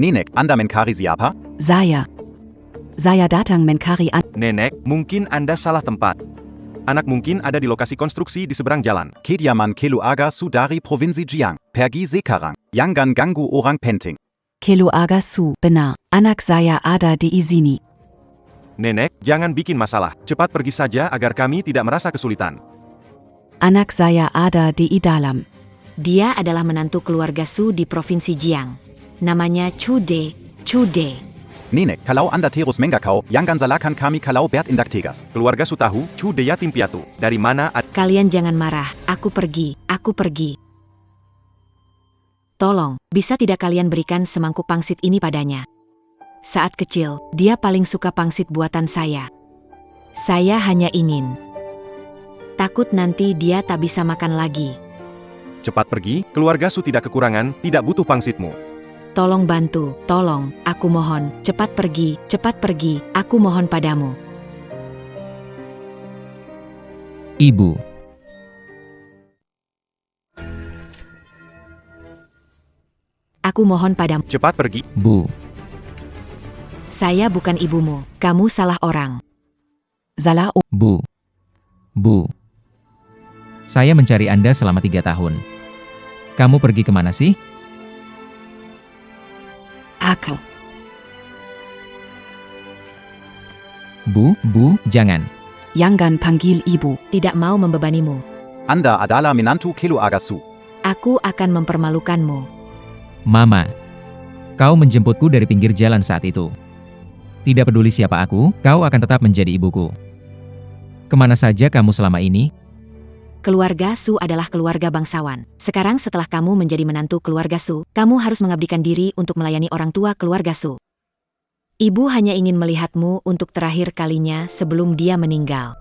Nenek, Anda mencari siapa? Saya datang mencari Nenek, mungkin Anda salah tempat. Anak mungkin ada di lokasi konstruksi di seberang jalan. Kediaman keluarga Su dari Provinsi Jiang. Pergi sekarang. Jangan ganggu orang penting. keluarga Su. Benar, anak saya ada di sini. Nenek, jangan bikin masalah. Cepat pergi saja agar kami tidak merasa kesulitan. Anak saya ada di dalam. Dia adalah menantu keluarga Su di Provinsi Jiang. Namanya Chude. Nenek, kalau Anda terus menggakau, jangan salahkan kami kalau berindak tegas. Keluarga Su tahu, Chude yatim piatu. Dari mana Kalian jangan marah, aku pergi. Tolong, bisa tidak kalian berikan semangkuk pangsit ini padanya? Saat kecil, dia paling suka pangsit buatan saya. Saya hanya ingin. Takut nanti dia tak bisa makan lagi. Cepat pergi, keluarga Su tidak kekurangan, tidak butuh pangsitmu. Tolong bantu, tolong, aku mohon, cepat pergi, aku mohon padamu. Ibu. Aku mohon padamu. Cepat pergi. Bu. Saya bukan ibumu, kamu salah orang. Salah Bu. Saya mencari Anda selama 3 tahun. Kamu pergi kemana sih? aku. Bu, jangan. Jangan panggil ibu. Tidak mau membebanimu. Anda adalah menantu keluarga Su. Aku akan mempermalukanmu. Mama. Kau menjemputku dari pinggir jalan saat itu. Tidak peduli siapa aku, kau akan tetap menjadi ibuku. Kemana saja kamu selama ini? Keluarga Su adalah keluarga bangsawan. Sekarang setelah kamu menjadi menantu keluarga Su, kamu harus mengabdikan diri untuk melayani orang tua keluarga Su. Ibu hanya ingin melihatmu untuk terakhir kalinya sebelum dia meninggal.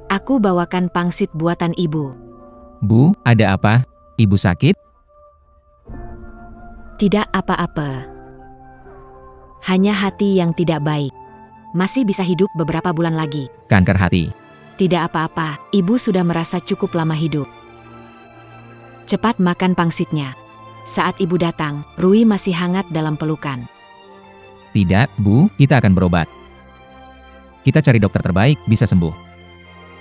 Aku bawakan pangsit buatan ibu. Bu, ada apa? Ibu sakit? Tidak apa-apa. Hanya hati yang tidak baik. Masih bisa hidup beberapa bulan lagi. Kanker hati. Tidak apa-apa, ibu sudah merasa cukup lama hidup. Cepat makan pangsitnya. Saat ibu datang, Rui masih hangat dalam pelukan. Tidak, Bu, kita akan berobat. Kita cari dokter terbaik, bisa sembuh.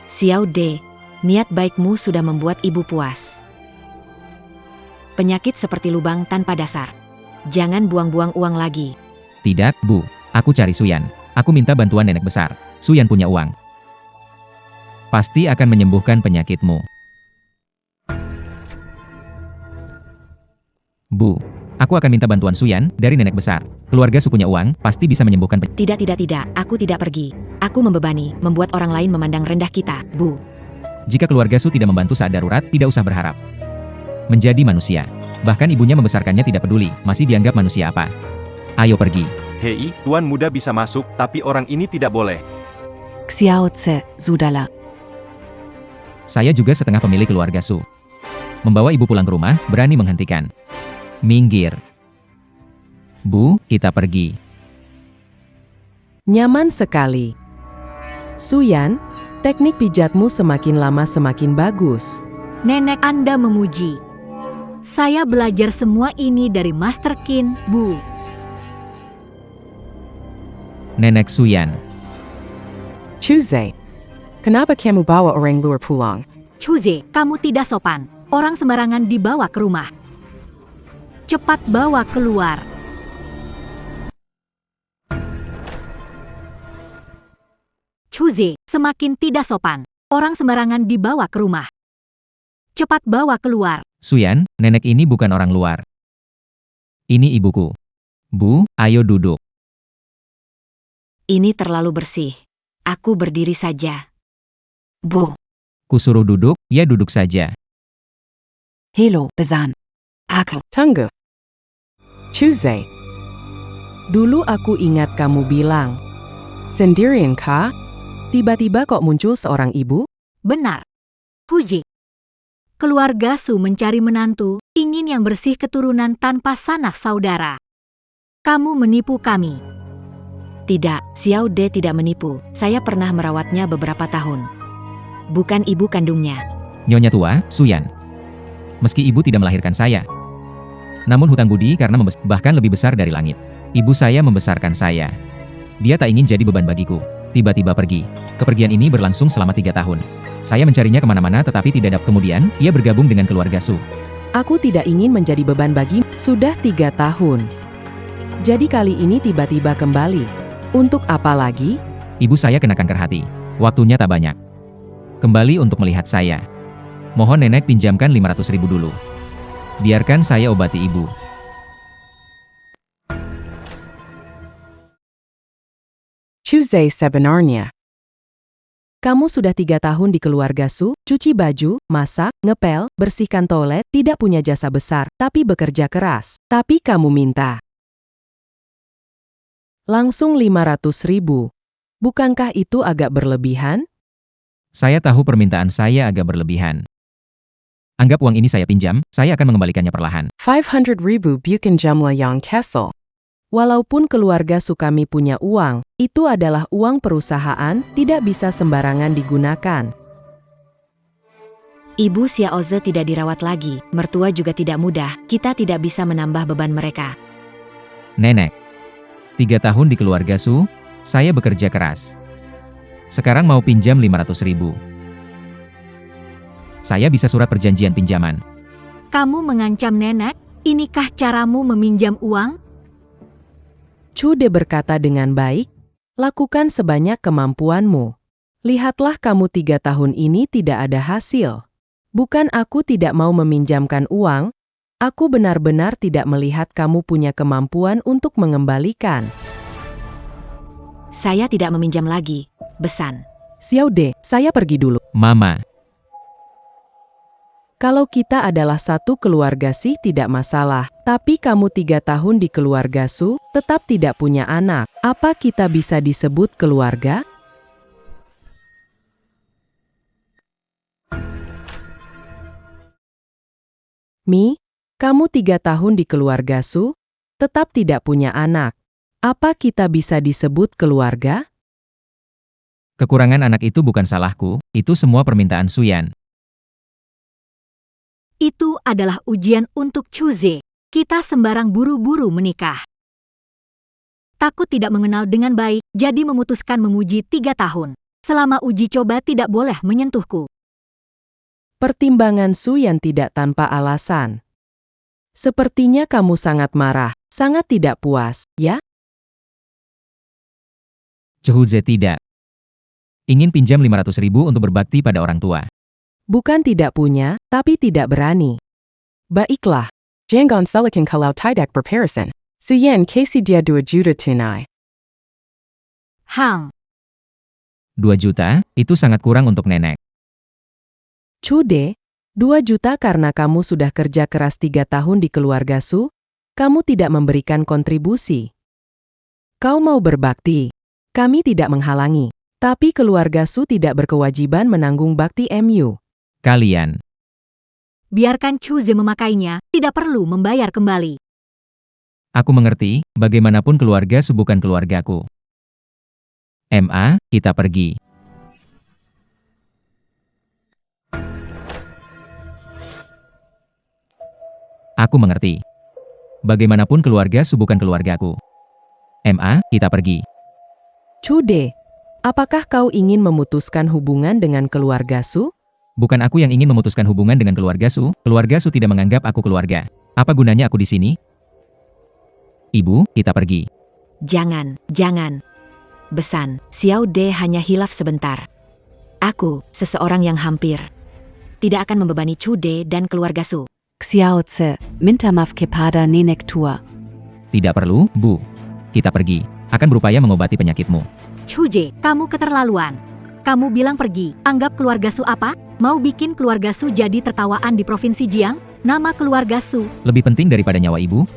Xiao De, niat baikmu sudah membuat ibu puas. Penyakit seperti lubang tanpa dasar. Jangan buang-buang uang lagi. Tidak, Bu. Aku cari Suyan. Aku minta bantuan nenek besar. Suyan punya uang. Pasti akan menyembuhkan penyakitmu. Bu, aku akan minta bantuan Suyan dari nenek besar. Keluarga Su punya uang, pasti bisa menyembuhkan Tidak. Aku tidak pergi. Aku membebani, membuat orang lain memandang rendah kita, Bu. Jika keluarga Su tidak membantu saat darurat, tidak usah berharap menjadi manusia. Bahkan ibunya membesarkannya tidak peduli, masih dianggap manusia apa. Ayo pergi. Hei, tuan muda bisa masuk, tapi orang ini tidak boleh. Xiao Tse, sudahlah. Saya juga setengah pemilik keluarga Su. Membawa ibu pulang ke rumah, berani menghentikan. Minggir. Bu, kita pergi. Nyaman sekali. Suyan, teknik pijatmu semakin lama semakin bagus. Nenek Anda memuji. Saya belajar semua ini dari Master Qin, Bu. Nenek Suyan. Chuze, kenapa kamu bawa orang luar pulang? Chuze, kamu tidak sopan. Orang sembarangan dibawa ke rumah. Cepat bawa keluar. Chuze, semakin tidak sopan. Orang sembarangan dibawa ke rumah. Cepat bawa keluar. Suyan, nenek ini bukan orang luar. Ini ibuku. Bu, ayo duduk. Ini terlalu bersih. Aku berdiri saja. Bu, Kusuruh duduk, ya duduk saja. hello, Besan. Aku. Tunggu. Chuze. Dulu aku ingat kamu bilang, sendirian kah? Tiba-tiba kok muncul seorang ibu? Benar. Fuji. Keluarga Su mencari menantu, ingin yang bersih keturunan tanpa sanak saudara. Kamu menipu kami. Tidak, Xiao De tidak menipu. Saya pernah merawatnya beberapa tahun. Bukan ibu kandungnya. Nyonya tua, Suyan. Meski ibu tidak melahirkan saya, Namun hutang budi karena bahkan lebih besar dari langit. Ibu saya membesarkan saya. Dia tak ingin jadi beban bagiku. Tiba-tiba pergi. Kepergian ini berlangsung selama 3 tahun. Saya mencarinya kemana-mana tetapi tidak dapat. Kemudian, ia bergabung dengan keluarga Su. Aku tidak ingin menjadi beban bagi. Sudah 3 tahun. Jadi kali ini tiba-tiba kembali. Untuk apa lagi? Ibu saya kena kanker hati. Waktunya tak banyak. Kembali untuk melihat saya. Mohon nenek pinjamkan 500.000 dulu. Biarkan saya obati ibu. Tuesday sebenarnya. Kamu sudah 3 tahun di keluarga Su, cuci baju, masak, ngepel, bersihkan toilet, tidak punya jasa besar, tapi bekerja keras. Tapi kamu minta langsung 500.000. Bukankah itu agak berlebihan? Saya tahu permintaan saya agak berlebihan. Anggap uang ini saya pinjam, saya akan mengembalikannya perlahan. 500.000 bukan jumlah yang kecil. Walaupun keluarga Su kami punya uang, itu adalah uang perusahaan, tidak bisa sembarangan digunakan. Ibu Xiaoze tidak dirawat lagi, mertua juga tidak mudah, kita tidak bisa menambah beban mereka. Nenek, 3 tahun di keluarga Su, saya bekerja keras. Sekarang mau pinjam 500.000. Saya bisa surat perjanjian pinjaman. Kamu mengancam nenek? Inikah caramu meminjam uang? Cude berkata dengan baik, lakukan sebanyak kemampuanmu. Lihatlah kamu 3 tahun ini tidak ada hasil. Bukan aku tidak mau meminjamkan uang, aku benar-benar tidak melihat kamu punya kemampuan untuk mengembalikan. Saya tidak meminjam lagi, Besan. Xiaode, saya pergi dulu. Mama, Kalau kita adalah satu keluarga sih tidak masalah, tapi kamu 3 tahun di keluarga Su, tetap tidak punya anak. Apa kita bisa disebut keluarga? Mi, kamu 3 tahun di keluarga Su, tetap tidak punya anak. Apa kita bisa disebut keluarga? kekurangan anak itu bukan salahku, itu semua permintaan Suyan. Itu adalah ujian untuk Chuze. Kita sembarang buru-buru menikah. Takut tidak mengenal dengan baik, jadi memutuskan menguji 3 tahun. Selama uji coba tidak boleh menyentuhku. Pertimbangan Suyan tidak tanpa alasan. Sepertinya kamu sangat marah, sangat tidak puas, ya? Chehuze tidak. Ingin pinjam 500.000 untuk berbakti pada orang tua. Bukan tidak punya, tapi tidak berani. Baiklah. Jangan salahkan kalau tidak berperisan. Suyan kasih dia 2 juta tunai. Hang, 2 juta, itu sangat kurang untuk nenek. Cude, 2 juta karena kamu sudah kerja keras 3 tahun di keluarga Su, kamu tidak memberikan kontribusi. Kau mau berbakti. Kami tidak menghalangi. Tapi keluarga Su tidak berkewajiban menanggung bakti MU. Kalian. biarkan Chuze memakainya, tidak perlu membayar kembali. Aku mengerti, bagaimanapun keluarga Su bukan keluargaku. Kita pergi. Aku mengerti. Bagaimanapun keluarga Su bukan keluargaku. Kita pergi. Cude, apakah kau ingin memutuskan hubungan dengan keluarga Su? Bukan aku yang ingin memutuskan hubungan dengan keluarga Su tidak menganggap aku keluarga. Apa gunanya aku di sini? Ibu, kita pergi. Jangan. Besan, Xiaode hanya hilaf sebentar. Aku, seseorang yang hampir tidak akan membebani Cude dan keluarga Su. Xiaoze, minta maaf kepada nenek tua. Tidak perlu, Bu. Kita pergi. Akan berupaya mengobati penyakitmu. Chuze, kamu keterlaluan. Kamu bilang pergi, anggap keluarga Su apa? Mau bikin keluarga Su jadi tertawaan di Provinsi Jiang? Nama keluarga Su Lebih penting daripada nyawa ibu?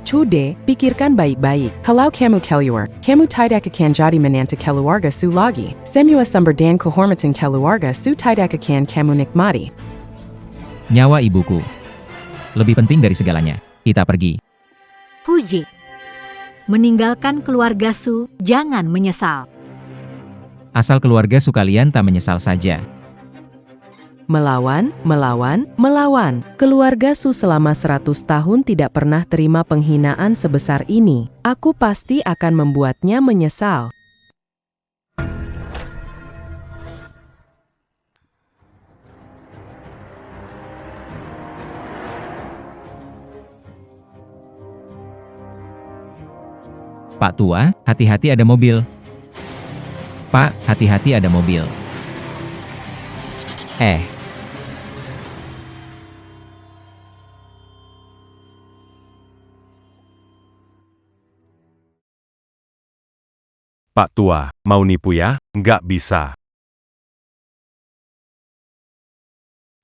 Cude, pikirkan baik-baik. Kalau kamu keluar, kamu tidak akan jadi menantu keluarga Su lagi. Semua sumber dan kehormatan keluarga Su tidak akan kamu nikmati. Nyawa ibuku lebih penting dari segalanya. Kita pergi. Puji. Meninggalkan keluarga Su, jangan menyesal. Asal keluarga Su kalian tak menyesal saja. Melawan, melawan, melawan. Keluarga Su selama 100 tahun tidak pernah terima penghinaan sebesar ini. Aku pasti akan membuatnya menyesal. Pak tua, hati-hati ada mobil. Pak, hati-hati ada mobil. Pak tua, mau nipu ya? Nggak bisa.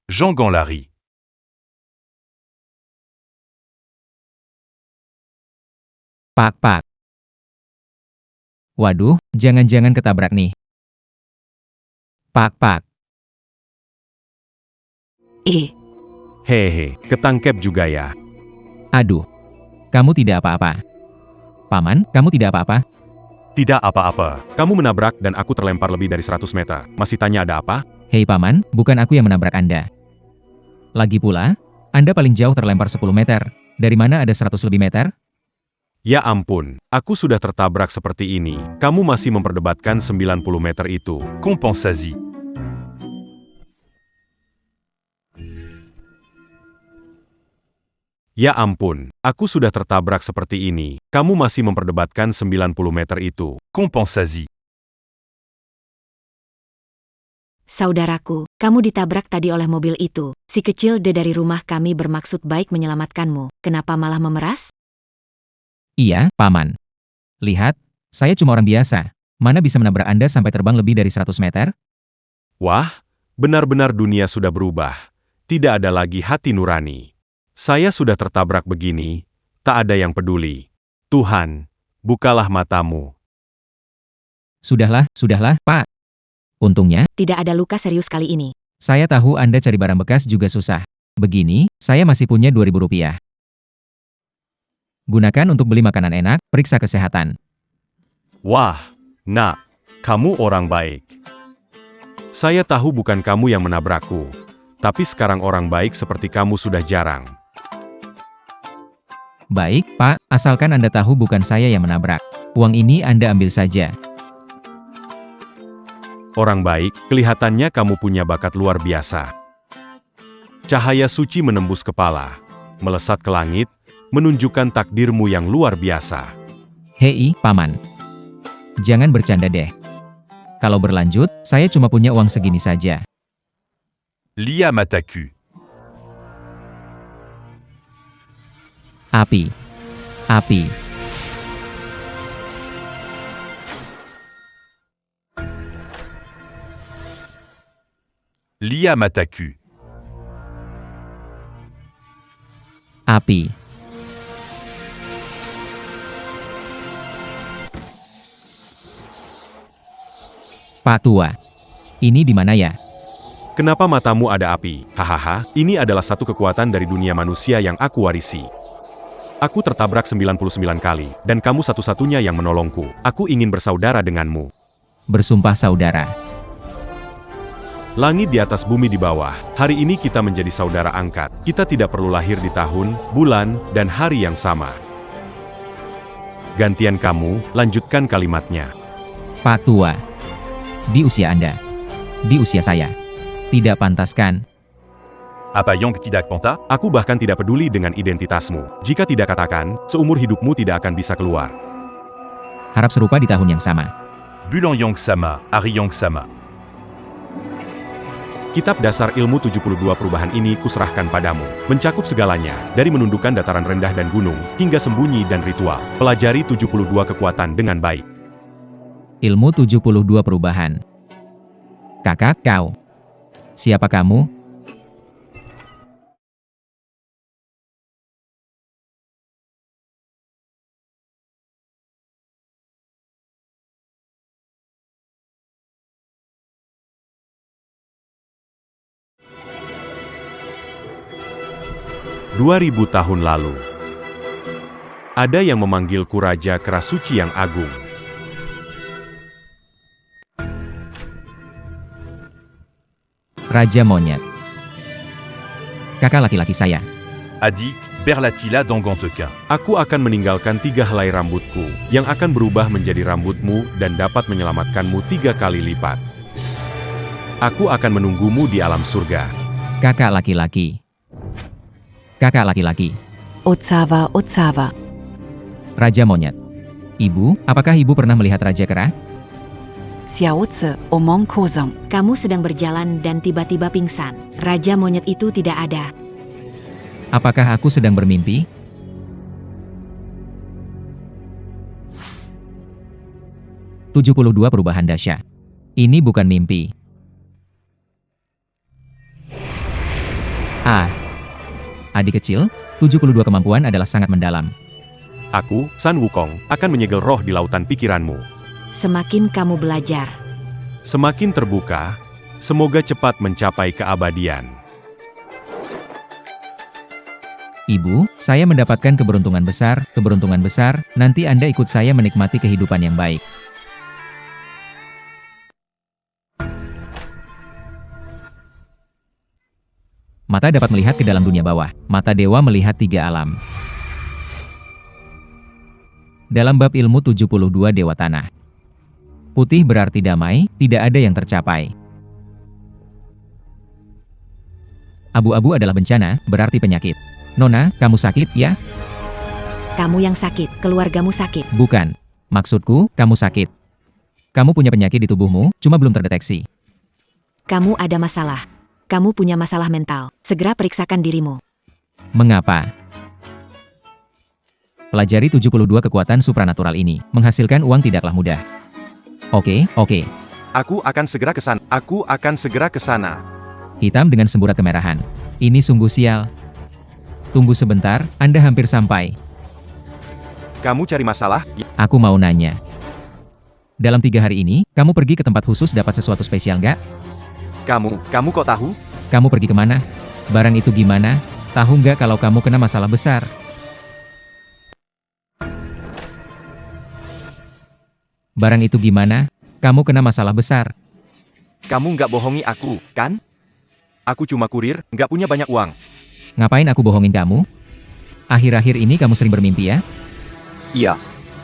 Jean lari. Pak. Waduh, jangan-jangan ketabrak nih. Pak. Hehe, ketangkep juga ya. Aduh, kamu tidak apa-apa. Paman, kamu tidak apa-apa? Tidak apa-apa. Kamu menabrak dan aku terlempar lebih dari 100 meter. Masih tanya ada apa? Hei Paman, bukan aku yang menabrak Anda. Lagi pula, Anda paling jauh terlempar 10 meter. Dari mana ada 100 lebih meter? Ya ampun, aku sudah tertabrak seperti ini. Kamu masih memperdebatkan 90 meter itu. Kompensasi. Ya ampun, aku sudah tertabrak seperti ini. Kamu masih memperdebatkan 90 meter itu. Kompensasi. Saudaraku, kamu ditabrak tadi oleh mobil itu. Si kecil D dari rumah kami bermaksud baik menyelamatkanmu. Kenapa malah memeras? Iya, Paman. Lihat, saya cuma orang biasa. Mana bisa menabrak Anda sampai terbang lebih dari 100 meter? Wah, benar-benar dunia sudah berubah. Tidak ada lagi hati nurani. Saya sudah tertabrak begini, tak ada yang peduli. Tuhan, bukalah matamu. Sudahlah, Pak. Untungnya, Tidak ada luka serius kali ini. saya tahu Anda cari barang bekas juga susah. Begini, saya masih punya Rp2.000. Gunakan untuk beli makanan enak, periksa kesehatan. Wah, nak, kamu orang baik. Saya tahu bukan kamu yang menabrakku, tapi sekarang orang baik seperti kamu sudah jarang. Baik, Pak, asalkan Anda tahu bukan saya yang menabrak. Uang ini Anda ambil saja. Orang baik, kelihatannya kamu punya bakat luar biasa. Cahaya suci menembus kepala, melesat ke langit, menunjukkan takdirmu yang luar biasa. Hei, Paman. Jangan bercanda deh. Kalau berlanjut, saya cuma punya uang segini saja. Lia mataku. Api. Lia mataku. Api. Pak tua. Ini di mana ya? Kenapa matamu ada api? Hahaha, ini adalah satu kekuatan dari dunia manusia yang aku warisi. Aku tertabrak 99 kali, dan kamu satu-satunya yang menolongku. Aku ingin bersaudara denganmu. Bersumpah saudara. Langit di atas bumi di bawah, hari ini kita menjadi saudara angkat. Kita tidak perlu lahir di tahun, bulan, dan hari yang sama. Gantian kamu, lanjutkan kalimatnya. Pak tua. Di usia Anda. Di usia saya. Tidak pantas kan? Apa yang tidak pantas? Aku bahkan tidak peduli dengan identitasmu. Jika tidak katakan, seumur hidupmu tidak akan bisa keluar. Harap serupa di tahun yang sama. Bulan yang sama, hari yang sama. Kitab dasar ilmu 72 perubahan ini kuserahkan padamu. Mencakup segalanya, dari menundukkan dataran rendah dan gunung, hingga sembunyi dan ritual. Pelajari 72 kekuatan dengan baik. Ilmu 72 perubahan. Kakak, kau. Siapa kamu? Ribu tahun lalu. Ada yang memanggilku Raja Kerasuci yang Agung. Raja Monyet. kakak laki-laki saya. A dit Berlatila d'Angantequin. Aku akan meninggalkan 3 helai rambutku, yang akan berubah menjadi rambutmu dan dapat menyelamatkanmu 3 kali lipat. Aku akan menunggumu di alam surga. Kakak laki-laki. Kakak laki-laki. Otsava, Otsava. Raja monyet. Ibu, apakah ibu pernah melihat raja kera? Xiaozi, Omong Kozong. Kamu sedang berjalan dan tiba-tiba pingsan. Raja monyet itu tidak ada. Apakah aku sedang bermimpi? "72 perubahan dahsyat. Ini bukan mimpi." Adik kecil, 72 kemampuan adalah sangat mendalam. Aku, San Wukong, akan menyegel roh di lautan pikiranmu. Semakin kamu belajar, Semakin terbuka, semoga cepat mencapai keabadian. Ibu, saya mendapatkan keberuntungan besar, nanti Anda ikut saya menikmati kehidupan yang baik. Mata dapat melihat ke dalam dunia bawah, mata dewa melihat 3 alam. Dalam bab ilmu 72 Dewa Tanah. Putih berarti damai, tidak ada yang tercapai. Abu-abu adalah bencana, berarti penyakit. Nona, kamu sakit, ya? kamu yang sakit, keluargamu sakit. Bukan. Maksudku, kamu sakit. Kamu punya penyakit di tubuhmu, cuma belum terdeteksi. Kamu ada masalah. Kamu punya masalah mental. Segera periksakan dirimu. Mengapa? Pelajari 72 kekuatan supranatural ini. Menghasilkan uang tidaklah mudah. Oke. Aku akan segera ke sana. Hitam dengan semburat kemerahan. Ini sungguh sial. Tunggu sebentar, Anda hampir sampai. Kamu cari masalah? Aku mau nanya. Dalam 3 hari ini, kamu pergi ke tempat khusus dapat sesuatu spesial nggak? Kamu kok tahu? Kamu pergi kemana? Barang itu gimana? Tahu nggak kalau kamu kena masalah besar? Barang itu gimana? Kamu kena masalah besar. Kamu nggak bohongi aku, kan? Aku cuma kurir, nggak punya banyak uang. Ngapain aku bohongin kamu? Akhir-akhir ini kamu sering bermimpi ya? Iya.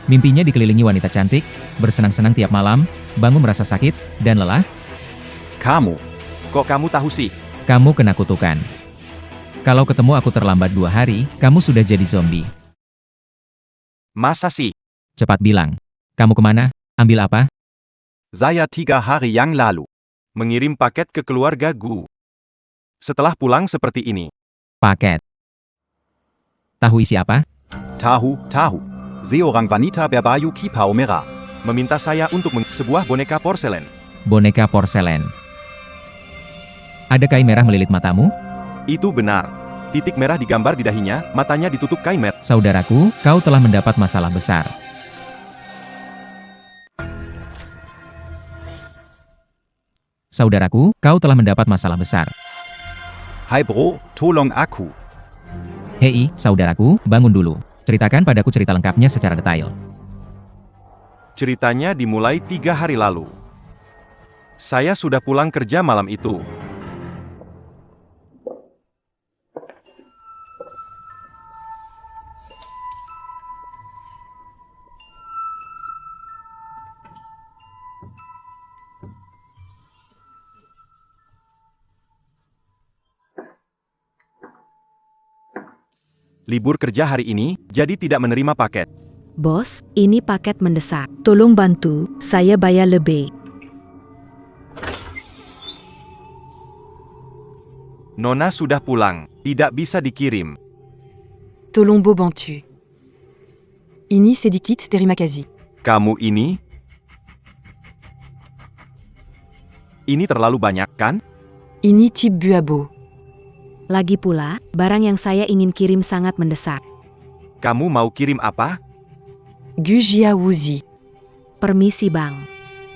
Mimpinya dikelilingi wanita cantik, bersenang-senang tiap malam, bangun merasa sakit, dan lelah. Kok kamu tahu sih? Kamu kena kutukan. Kalau ketemu aku terlambat 2 hari, kamu sudah jadi zombie. Masa sih? Cepat bilang. Kamu kemana? Ambil apa? Saya 3 hari yang lalu mengirim paket ke keluarga Gu. Setelah pulang seperti ini. Paket. Tahu isi apa? Tahu. Seorang wanita berbayu kipau merah meminta saya untuk sebuah boneka porselen. Boneka porselen. Ada kain merah melilit matamu? Itu benar. Titik merah digambar di dahinya, matanya ditutup kain merah. Saudaraku, kau telah mendapat masalah besar. Saudaraku, kau telah mendapat masalah besar. Hai bro, tolong aku. Hei, saudaraku, bangun dulu. Ceritakan padaku cerita lengkapnya secara detail. Ceritanya dimulai 3 hari lalu. Saya sudah pulang kerja malam itu. Libur kerja hari ini, jadi tidak menerima paket. Bos, ini paket mendesak. Tolong bantu, saya bayar lebih. Nona sudah pulang, tidak bisa dikirim. Tolombo Bantu. Ini sedikit terima kasih. Kamu ini terlalu banyak, kan? Ini tip buabo. Lagi pula, barang yang saya ingin kirim sangat mendesak. Kamu mau kirim apa? Gujia Wuzi. Permisi bang.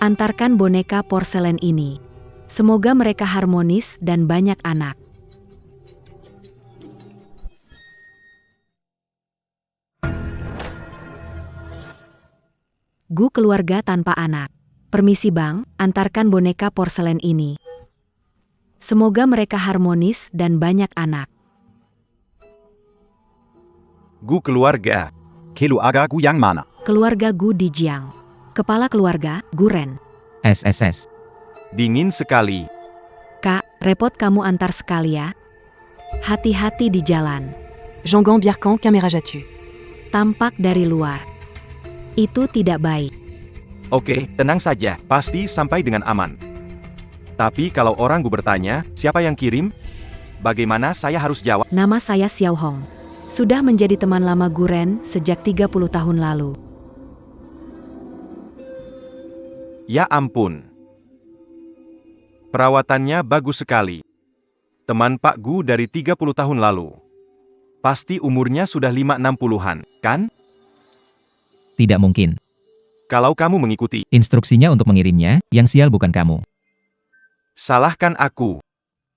Antarkan boneka porselen ini. Semoga mereka harmonis dan banyak anak. Gu keluarga tanpa anak. Permisi bang, antarkan boneka porselen ini. Semoga mereka harmonis dan banyak anak. Gu keluarga. Keluarga Gu yang mana? Keluarga Gu di Jiang. Kepala keluarga, Guren. SSS. Dingin sekali. Kak, repot kamu antar sekali ya. Hati-hati di jalan. Jean-Gan Bierkan, caméra Jatu. Tampak dari luar. Itu tidak baik. Oke, tenang saja, pasti sampai dengan aman. Tapi kalau orang Gu bertanya, siapa yang kirim? Bagaimana saya harus jawab? Nama saya Xiao Hong. Sudah menjadi teman lama Guren sejak 30 tahun lalu. Ya ampun. Perawatannya bagus sekali. Teman Pak Gu dari 30 tahun lalu. Pasti umurnya sudah 5-60-an, kan? Tidak mungkin. Kalau kamu mengikuti, Instruksinya untuk mengirimnya, yang sial bukan kamu. salahkan aku.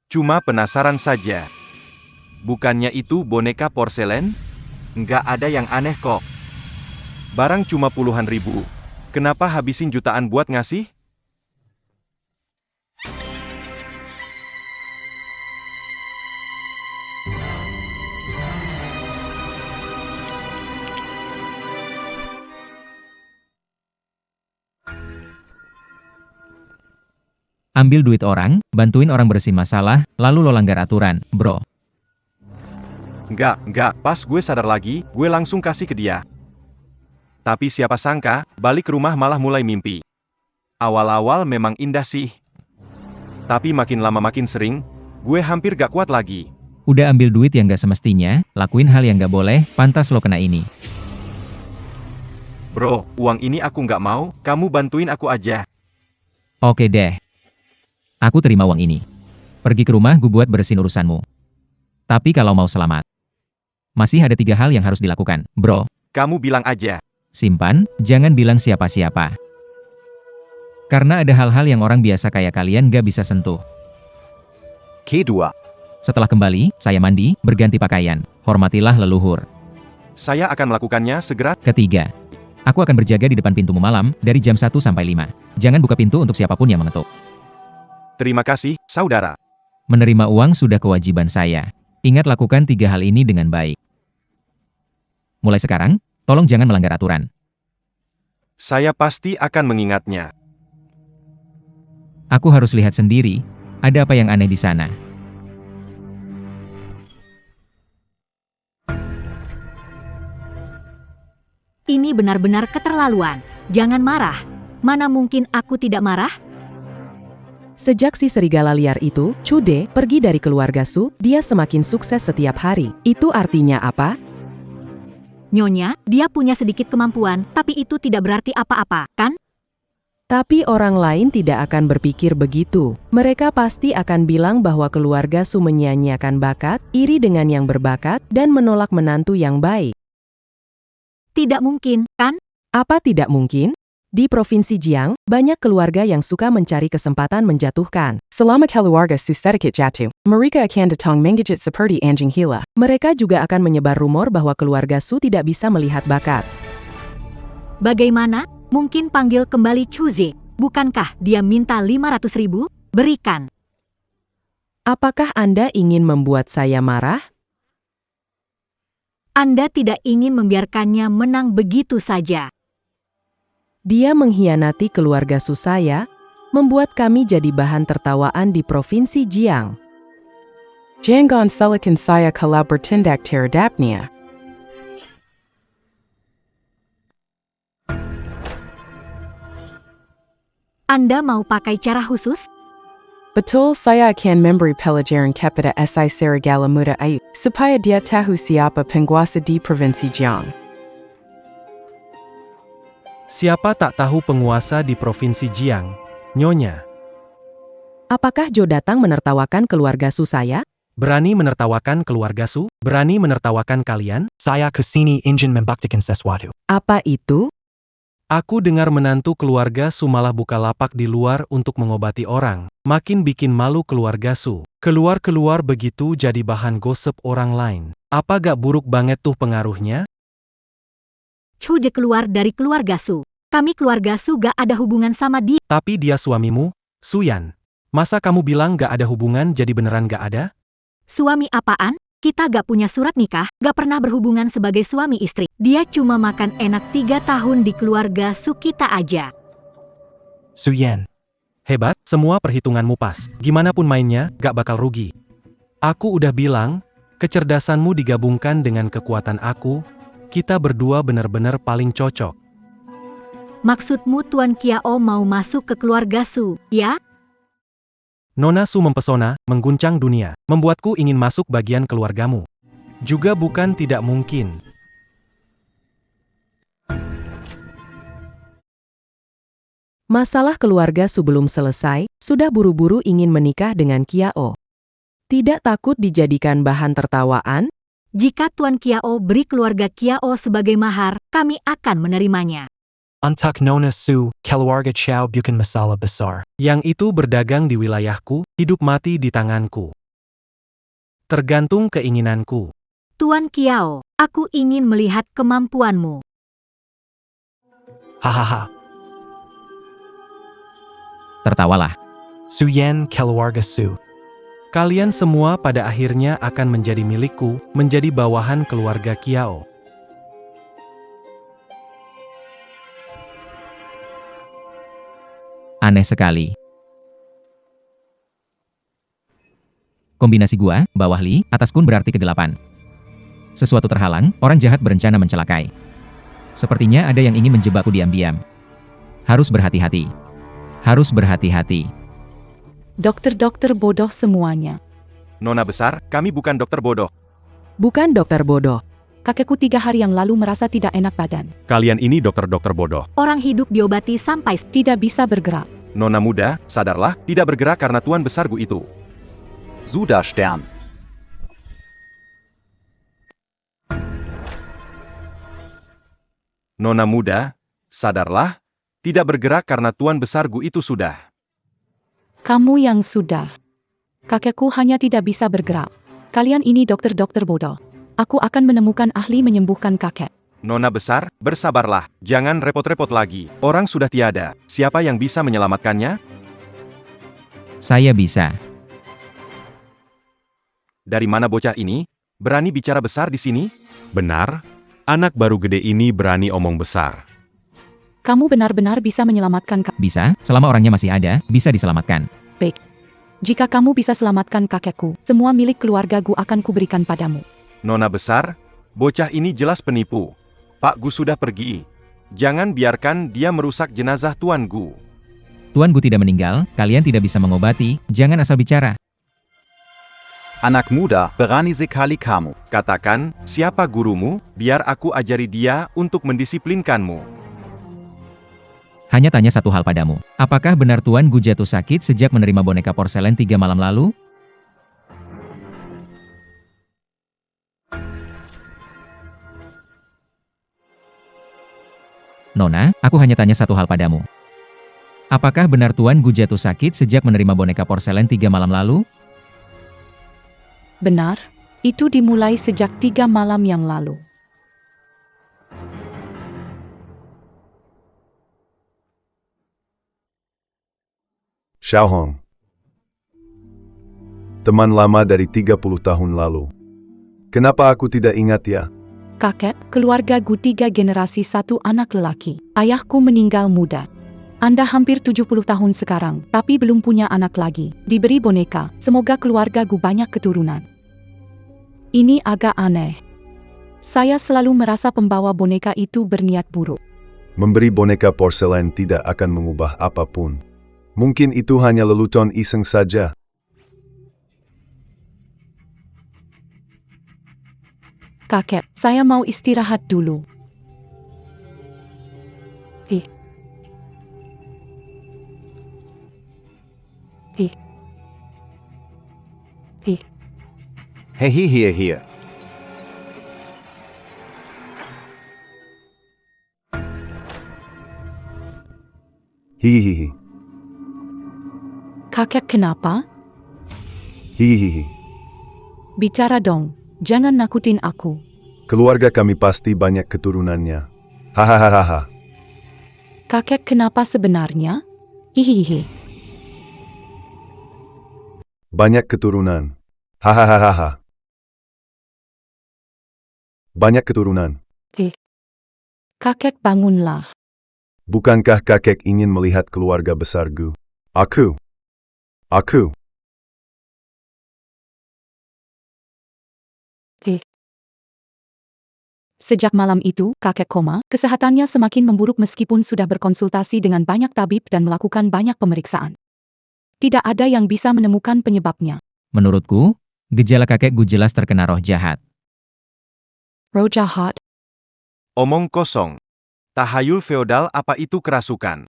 Cuma penasaran saja. Bukannya itu boneka porselen? Nggak ada yang aneh kok. Barang cuma puluhan ribu. Kenapa habisin jutaan buat ngasih? Ambil duit orang, bantuin orang bersih masalah, lalu lo langgar aturan, bro. Nggak, pas gue sadar lagi, gue langsung kasih ke dia. Tapi siapa sangka, balik ke rumah malah mulai mimpi. Awal-awal memang indah sih. Tapi makin lama makin sering, gue hampir gak kuat lagi. Udah ambil duit yang gak semestinya, lakuin hal yang gak boleh, pantas lo kena ini. Bro, uang ini aku nggak mau, kamu bantuin aku aja. Oke deh. Aku terima uang ini. Pergi ke rumah gue buat beresin urusanmu. Tapi kalau mau selamat, masih ada 3 hal yang harus dilakukan, bro. Kamu bilang aja. Simpan, jangan bilang siapa-siapa. Karena ada hal-hal yang orang biasa kayak kalian gak bisa sentuh. Kedua, Setelah kembali, saya mandi, berganti pakaian. Hormatilah leluhur. saya akan melakukannya segera. Ketiga, aku akan berjaga di depan pintumu malam, dari jam 1 sampai 5. Jangan buka pintu untuk siapapun yang mengetuk. Terima kasih, saudara. Menerima uang sudah kewajiban saya. Ingat lakukan 3 hal ini dengan baik. Mulai sekarang, tolong jangan melanggar aturan. Saya pasti akan mengingatnya. Aku harus lihat sendiri, ada apa yang aneh di sana. Ini benar-benar keterlaluan. Jangan marah. Mana mungkin aku tidak marah? Sejak si serigala liar itu, Chude, pergi dari keluarga Su, dia semakin sukses setiap hari. Itu artinya apa? Nyonya, dia punya sedikit kemampuan, tapi itu tidak berarti apa-apa, kan? Tapi orang lain tidak akan berpikir begitu. Mereka pasti akan bilang bahwa keluarga Su menyia-nyiakan bakat, iri dengan yang berbakat, dan menolak menantu yang baik. Tidak mungkin, kan? Apa tidak mungkin? Di Provinsi Jiang, banyak keluarga yang suka mencari kesempatan menjatuhkan. Selama keluarga Su sedikit jatuh, mereka akan datang menggigit seperti anjing gila. Mereka juga akan menyebar rumor bahwa keluarga Su tidak bisa melihat bakat. Bagaimana? Mungkin panggil kembali Chuze. Bukankah dia minta 500.000? Berikan. Apakah Anda ingin membuat saya marah? Anda tidak ingin membiarkannya menang begitu saja. Dia mengkhianati keluarga Su saya, membuat kami jadi bahan tertawaan di Provinsi Jiang. Jangan salahkan saya kalau bertindak terhadapnya. Anda mau pakai cara khusus? Betul, saya akan memberi pelajaran kepada si serigala muda itu, supaya dia tahu siapa penguasa di Provinsi Jiang. Siapa tak tahu penguasa di Provinsi Jiang? Nyonya. Apakah Jo datang menertawakan keluarga Su saya? Berani menertawakan keluarga Su? Berani menertawakan kalian? Saya kesini ingin membuktikan sesuatu. Apa itu? Aku dengar menantu keluarga Su malah buka lapak di luar untuk mengobati orang. Makin bikin malu keluarga Su. Keluar-keluar begitu jadi bahan gosip orang lain. Apa gak buruk banget tuh pengaruhnya? Chuze keluar dari keluarga Su. Kami keluarga Su gak ada hubungan sama dia. Tapi dia suamimu, Suyan. Masa kamu bilang gak ada hubungan jadi beneran gak ada? Suami apaan? Kita gak punya surat nikah, gak pernah berhubungan sebagai suami istri. Dia cuma makan enak 3 tahun di keluarga Su kita aja. Suyen. Hebat, semua perhitunganmu pas. Gimana pun mainnya, gak bakal rugi. Aku udah bilang, kecerdasanmu digabungkan dengan kekuatan aku, kita berdua benar-benar paling cocok. Maksudmu Tuan Kiao mau masuk ke keluarga Su, ya? Nona Su mempesona, mengguncang dunia, membuatku ingin masuk bagian keluargamu. Juga bukan tidak mungkin. Masalah keluarga Su belum selesai, sudah buru-buru ingin menikah dengan Kiao. Tidak takut dijadikan bahan tertawaan? Jika Tuan Kiao beri keluarga Kiao sebagai mahar, kami akan menerimanya. Untuk Nona Su, keluarga Chow bukan masalah besar. Yang itu berdagang di wilayahku, hidup mati di tanganku. Tergantung keinginanku. Tuan Kiao, aku ingin melihat kemampuanmu. Hahaha. Tertawalah. Suyen keluarga Su. Kalian semua pada akhirnya akan menjadi milikku, menjadi bawahan keluarga Kiao. Aneh sekali. Kombinasi gua, bawah Li, atas kun berarti kegelapan. Sesuatu terhalang, orang jahat berencana mencelakai. Sepertinya ada yang ingin menjebakku diam-diam. Harus berhati-hati. Harus berhati-hati. Dokter-dokter bodoh semuanya. Nona besar, kami bukan dokter bodoh. Bukan dokter bodoh. Kakekku 3 hari yang lalu merasa tidak enak badan. Kalian ini dokter-dokter bodoh. Orang hidup diobati sampai Tidak bisa bergerak. Nona muda, sadarlah, tidak bergerak karena Tuan besarku itu. Suda Stern. Nona muda, sadarlah, tidak bergerak karena Tuan besarku itu sudah. Kamu yang sudah. Kakekku hanya tidak bisa bergerak. Kalian ini dokter-dokter bodoh. Aku akan menemukan ahli menyembuhkan kakek. Nona besar, bersabarlah, jangan repot-repot lagi. Orang sudah tiada, siapa yang bisa menyelamatkannya? Saya bisa. Dari mana bocah ini? Berani bicara besar di sini? Benar? Anak baru gede ini berani omong besar. Kamu benar-benar bisa menyelamatkan kakek. Bisa, selama orangnya masih ada, bisa diselamatkan. Baik. Jika kamu bisa selamatkan kakekku, semua milik keluarga Gu akan kuberikan padamu. Nona besar, bocah ini jelas penipu. Pak Gu sudah pergi. Jangan biarkan dia merusak jenazah Tuan Gu. Tuan Gu tidak meninggal, kalian tidak bisa mengobati, jangan asal bicara. Anak muda, berani sekali kamu. Katakan, siapa gurumu, biar aku ajari dia untuk mendisiplinkanmu. Hanya tanya satu hal padamu. Apakah benar Tuan Gu jatuh sakit sejak menerima boneka porselen 3 malam lalu? Nona, aku hanya tanya satu hal padamu. Apakah benar Tuan Gu jatuh sakit sejak menerima boneka porselen 3 malam lalu? Benar, itu dimulai sejak 3 malam yang lalu. Xiaohong. Teman lama dari 30 tahun lalu. Kenapa aku tidak ingat ya? Kakek, keluarga Gu 3 generasi 1 anak lelaki. Ayahku meninggal muda. Anda hampir 70 tahun sekarang, tapi belum punya anak lagi. Diberi boneka, semoga keluarga Gu banyak keturunan. Ini agak aneh. Saya selalu merasa pembawa boneka itu berniat buruk. Memberi boneka porselen tidak akan mengubah apapun. Mungkin itu hanya lelucon iseng saja. Kakek, saya mau istirahat dulu. Hi. Hi. Hi. Hey, here. Hihihi. Kakek kenapa? Hihihi. Bicara dong, jangan nakutin aku. Keluarga kami pasti banyak keturunannya. Hahaha. Kakek kenapa sebenarnya? Hihihi. Banyak keturunan. Hahaha. Banyak keturunan. Kakek bangunlah. Bukankah kakek ingin melihat keluarga besarku? Aku. Sejak malam itu, kakek koma, kesehatannya semakin memburuk meskipun sudah berkonsultasi dengan banyak tabib dan melakukan banyak pemeriksaan. Tidak ada yang bisa menemukan penyebabnya. Menurutku, gejala kakek Gu jelas terkena roh jahat. Roh jahat, Omong kosong. Tahayul feodal apa itu kerasukan?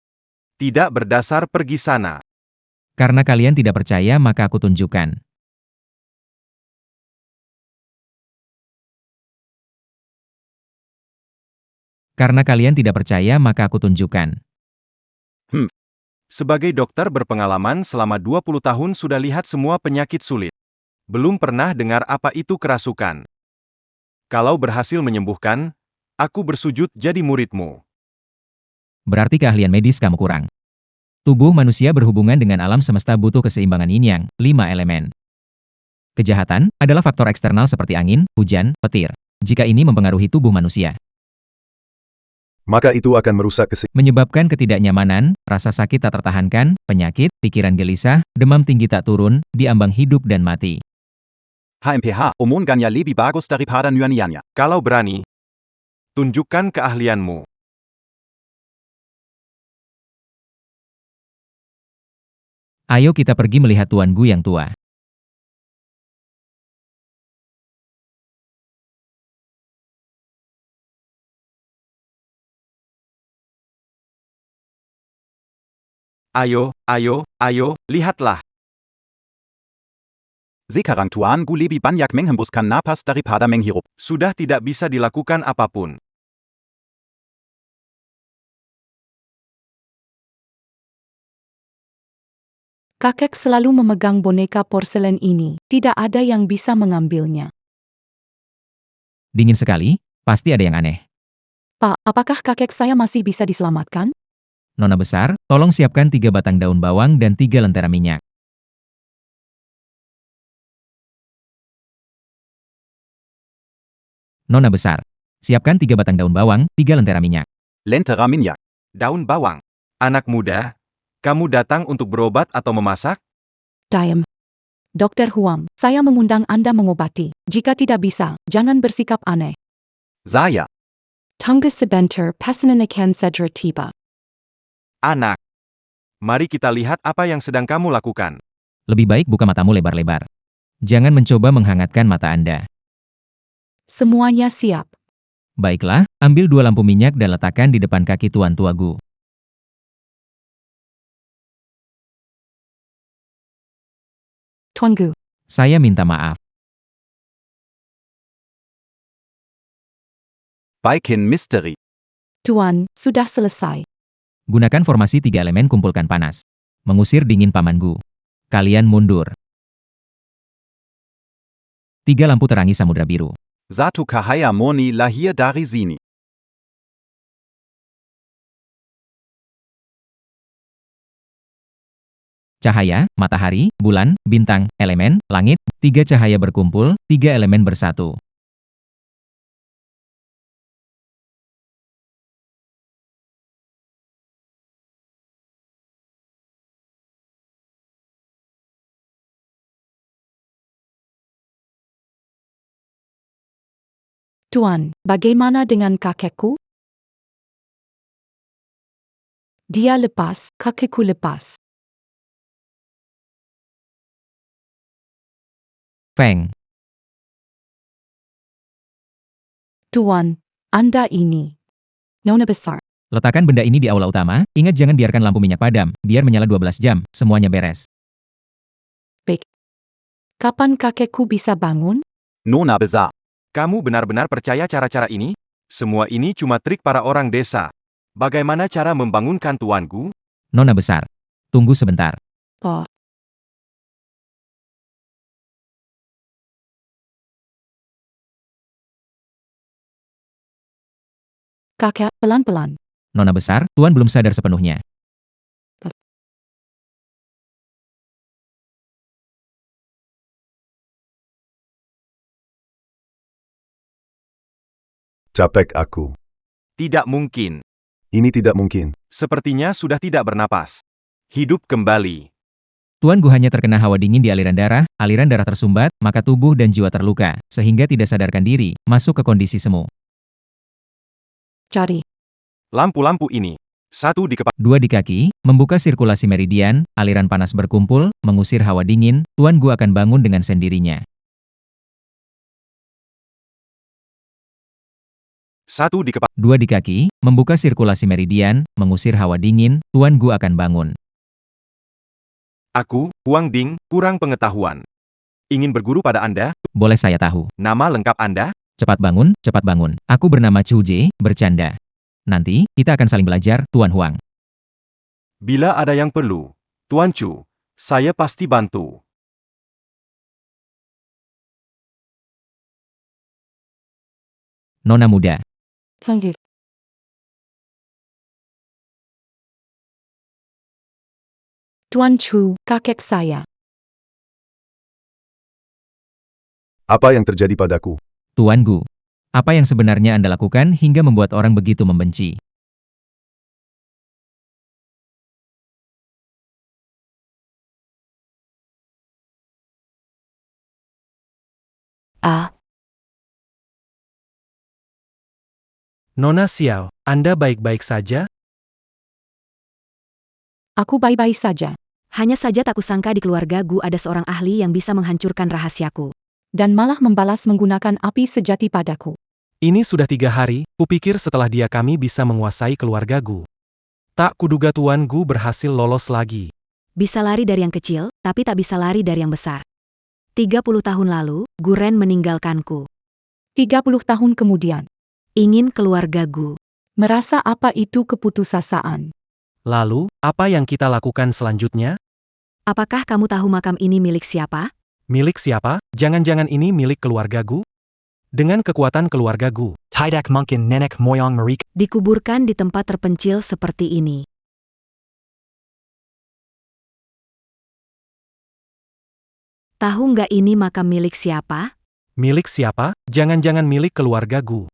Tidak berdasar, pergi sana. Karena kalian tidak percaya maka aku tunjukkan. Karena kalian tidak percaya maka aku tunjukkan. Sebagai dokter berpengalaman selama 20 tahun sudah lihat semua penyakit sulit. Belum pernah dengar apa itu kerasukan. Kalau berhasil menyembuhkan, aku bersujud jadi muridmu. Berarti keahlian medis kamu kurang. Tubuh manusia berhubungan dengan alam semesta butuh keseimbangan yin yang, 5 elemen. Kejahatan adalah faktor eksternal seperti angin, hujan, petir. Jika ini mempengaruhi tubuh manusia, Maka itu akan merusak menyebabkan ketidaknyamanan, rasa sakit tak tertahankan, penyakit, pikiran gelisah, demam tinggi tak turun, diambang hidup dan mati. HMPH, Omonganya Lebi Bagus Daripada Nyanianya. Kalau berani, tunjukkan keahlianmu. Ayo kita pergi melihat Tuan Gu yang tua. Ayo, lihatlah. Sekarang Tuan Gu Lebi Banyak Menghembuskan Napas Daripada Menghirup. Sudah tidak bisa dilakukan apapun. kakek selalu memegang boneka porselen ini. Tidak ada yang bisa mengambilnya. Dingin sekali, pasti ada yang aneh. Pak, apakah kakek saya masih bisa diselamatkan? Nona besar, tolong siapkan 3 batang daun bawang dan 3 lentera minyak. Nona besar, siapkan 3 batang daun bawang, 3 lentera minyak. Lentera Minyak. Daun bawang. Anak muda, kamu datang untuk berobat atau memasak? Diam. Dr. Huang, saya mengundang Anda mengobati. Jika tidak bisa, jangan bersikap aneh. Saya. Tunggu sebentar, pesanan akan segera tiba. Anak. Mari kita lihat apa yang sedang kamu lakukan. Lebih baik buka matamu lebar-lebar. Jangan mencoba menghangatkan mata Anda. Semuanya siap. Baiklah, ambil 2 lampu minyak dan letakkan di depan kaki Tuan Tua Gu. Tuan Gu, Saya minta maaf. Baikin Mystery. Tuan, sudah selesai. Gunakan formasi 3 elemen kumpulkan panas. Mengusir dingin Paman Gu. Kalian mundur. 3 lampu terangi Samudra Biru. Satu Cahaya Murni Lahir Dari Sini. Cahaya, matahari, bulan, bintang, elemen, langit, 3 cahaya berkumpul, 3 elemen bersatu. Tuan, bagaimana dengan kakekku? Dia lepas, kakekku lepas. Feng, Tuan, Anda ini. Nona besar. letakkan benda ini di aula utama, ingat jangan biarkan lampu minyak padam, biar menyala 12 jam, semuanya beres. Kapan kakekku bisa bangun? Nona Besar. Kamu benar-benar percaya cara-cara ini? Semua ini cuma trik para orang desa. Bagaimana cara membangunkan tuanku? Nona besar, tunggu sebentar. Oh. Kakek, pelan-pelan. Nona besar, Tuan belum sadar sepenuhnya. Capek aku. Tidak mungkin. Ini tidak mungkin. Sepertinya sudah tidak bernapas. Hidup kembali. Tuan Gu hanya terkena hawa dingin di aliran darah tersumbat, maka tubuh dan jiwa terluka, sehingga tidak sadarkan diri, masuk ke kondisi semu. Cari. Lampu-lampu ini. Satu di kepala. 2 di kaki, membuka sirkulasi meridian, aliran panas berkumpul, mengusir hawa dingin, Tuan Gu akan bangun dengan sendirinya. Satu di kepala. 2 di kaki, membuka sirkulasi meridian, mengusir hawa dingin, Tuan Gu akan bangun. Aku, Huang Ding, kurang pengetahuan. Ingin berguru pada Anda? Boleh saya tahu? Nama lengkap Anda? Cepat bangun, cepat bangun. Aku bernama Chu Jie, bercanda. Nanti, kita akan saling belajar, Tuan Huang. Bila ada yang perlu, Tuan Chu, saya pasti bantu. Nona muda. Panggil. Tuan Chu, kakek saya. Apa yang terjadi padaku? Tuan Gu. Apa yang sebenarnya Anda lakukan hingga membuat orang begitu membenci? Nona Xiao, Anda baik-baik saja? Aku baik-baik saja. Hanya saja tak kusangka di keluarga Gu ada seorang ahli yang bisa menghancurkan rahasiaku. Dan malah membalas menggunakan api sejati padaku. Ini sudah 3 hari, kupikir setelah dia kami bisa menguasai keluarga Gu. Tak kuduga Tuan Gu berhasil lolos lagi. Bisa lari dari yang kecil, tapi tak bisa lari dari yang besar. 30 tahun lalu, Guren meninggalkanku. 30 tahun kemudian. Ingin keluarga Gu. Merasa apa itu keputusasaan? Lalu, apa yang kita lakukan selanjutnya? Apakah kamu tahu makam ini milik siapa? Milik siapa? Jangan-jangan ini milik keluarga Gu? Dengan kekuatan keluarga Gu, Tidak mungkin nenek moyang mereka. Dikuburkan di tempat terpencil seperti ini. Tahu nggak ini makam milik siapa? milik siapa? Jangan-jangan milik keluarga Gu.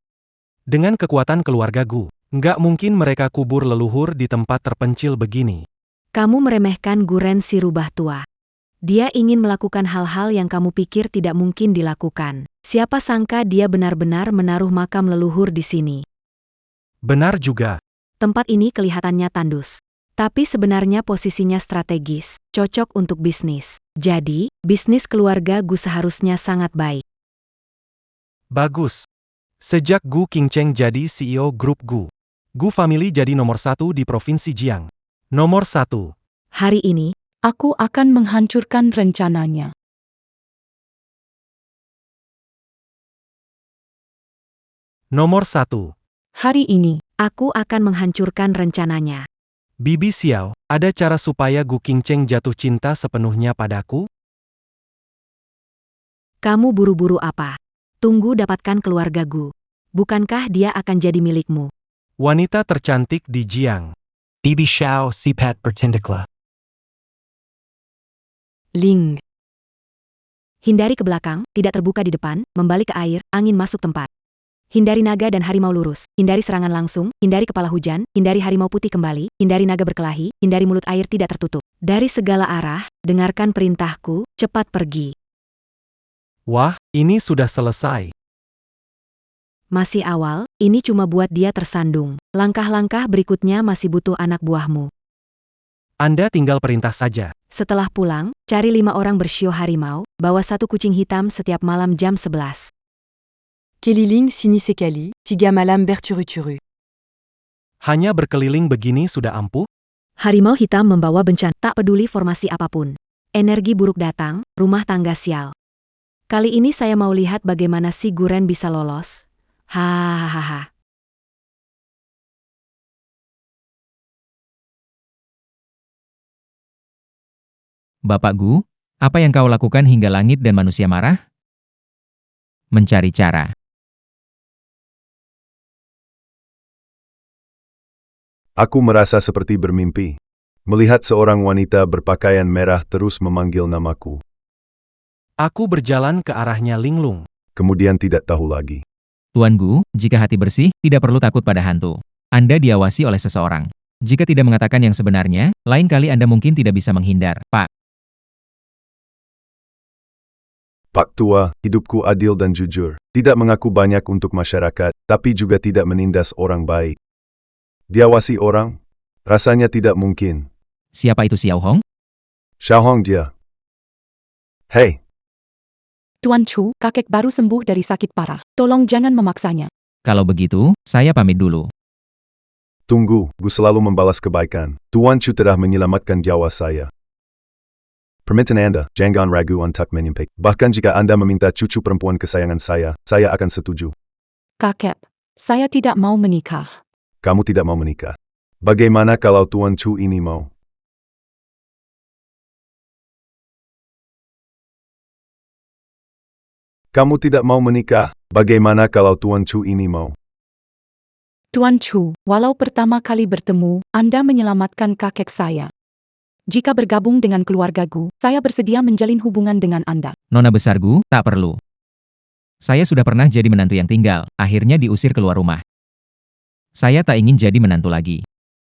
Dengan kekuatan keluarga Gu, nggak mungkin mereka kubur leluhur di tempat terpencil begini. Kamu meremehkan Guren si rubah tua. Dia ingin melakukan hal-hal yang kamu pikir tidak mungkin dilakukan. Siapa sangka dia benar-benar menaruh makam leluhur di sini. Benar juga. Tempat ini kelihatannya tandus. Tapi sebenarnya posisinya strategis, cocok untuk bisnis. Jadi, bisnis keluarga Gu seharusnya sangat baik. Bagus. Sejak Gu Qingcheng jadi CEO grup Gu, Gu Family jadi nomor 1 di Provinsi Jiang. Nomor 1. Hari ini, Aku akan menghancurkan rencananya. Nomor 1. Hari ini, aku akan menghancurkan rencananya. Bibi Xiao, ada cara supaya Gu Qingcheng jatuh cinta sepenuhnya padaku? Kamu buru-buru apa? Tunggu dapatkan keluarga Gu. Bukankah dia akan jadi milikmu? Wanita tercantik di Jiang. Bibi Xiao Sipat Bertindakla. Ling. Hindari ke belakang, tidak terbuka di depan, membalik ke air, angin masuk tempat. Hindari naga dan harimau lurus, hindari serangan langsung, hindari kepala hujan, hindari harimau putih kembali, hindari naga berkelahi, hindari mulut air tidak tertutup. Dari segala arah, dengarkan perintahku, cepat pergi. Wah, ini sudah selesai. Masih awal, ini cuma buat dia tersandung. Langkah-langkah berikutnya masih butuh anak buahmu. Anda tinggal perintah saja. Setelah pulang, cari 5 orang bersio harimau, bawa 1 kucing hitam setiap malam jam 11. Keliling sini sekali, 3 malam berturut-turut. Hanya berkeliling begini sudah ampuh? Harimau hitam membawa bencana, tak peduli formasi apapun. Energi buruk datang, rumah tangga sial. Kali ini saya mau lihat bagaimana si Guren bisa lolos. Hahaha. Bapak Gu, apa yang kau lakukan hingga langit dan manusia marah? Mencari cara. Aku merasa seperti bermimpi. Melihat seorang wanita berpakaian merah terus memanggil namaku. Aku berjalan ke arahnya linglung. Kemudian tidak tahu lagi. Tuan Gu, jika hati bersih, tidak perlu takut pada hantu. Anda diawasi oleh seseorang. Jika tidak mengatakan yang sebenarnya, lain kali Anda mungkin tidak bisa menghindar, Pak. Pak Tua, hidupku adil dan jujur. Tidak mengaku banyak untuk masyarakat, tapi juga tidak menindas orang baik. Diawasi orang? Rasanya tidak mungkin. Siapa itu Xiao Hong? Xiaohong dia. Hei, Tuan Chu, kakek baru sembuh dari sakit parah. Tolong jangan memaksanya. Kalau begitu, saya pamit dulu. tunggu, Gu selalu membalas kebaikan. Tuan Chu telah menyelamatkan nyawa saya. Permintaan Anda, jangan ragu untuk menyampaikan. Bahkan jika Anda meminta cucu perempuan kesayangan saya akan setuju. Kakek, saya tidak mau menikah. Kamu tidak mau menikah. Bagaimana kalau Tuan Chu ini mau? Kamu tidak mau menikah. Bagaimana kalau Tuan Chu ini mau? Tuan Chu, walau pertama kali bertemu, Anda menyelamatkan kakek saya. Jika bergabung dengan keluarga Gu, saya bersedia menjalin hubungan dengan Anda. Nona besar Gu, tak perlu. Saya sudah pernah jadi menantu yang tinggal, akhirnya diusir keluar rumah. Saya tak ingin jadi menantu lagi.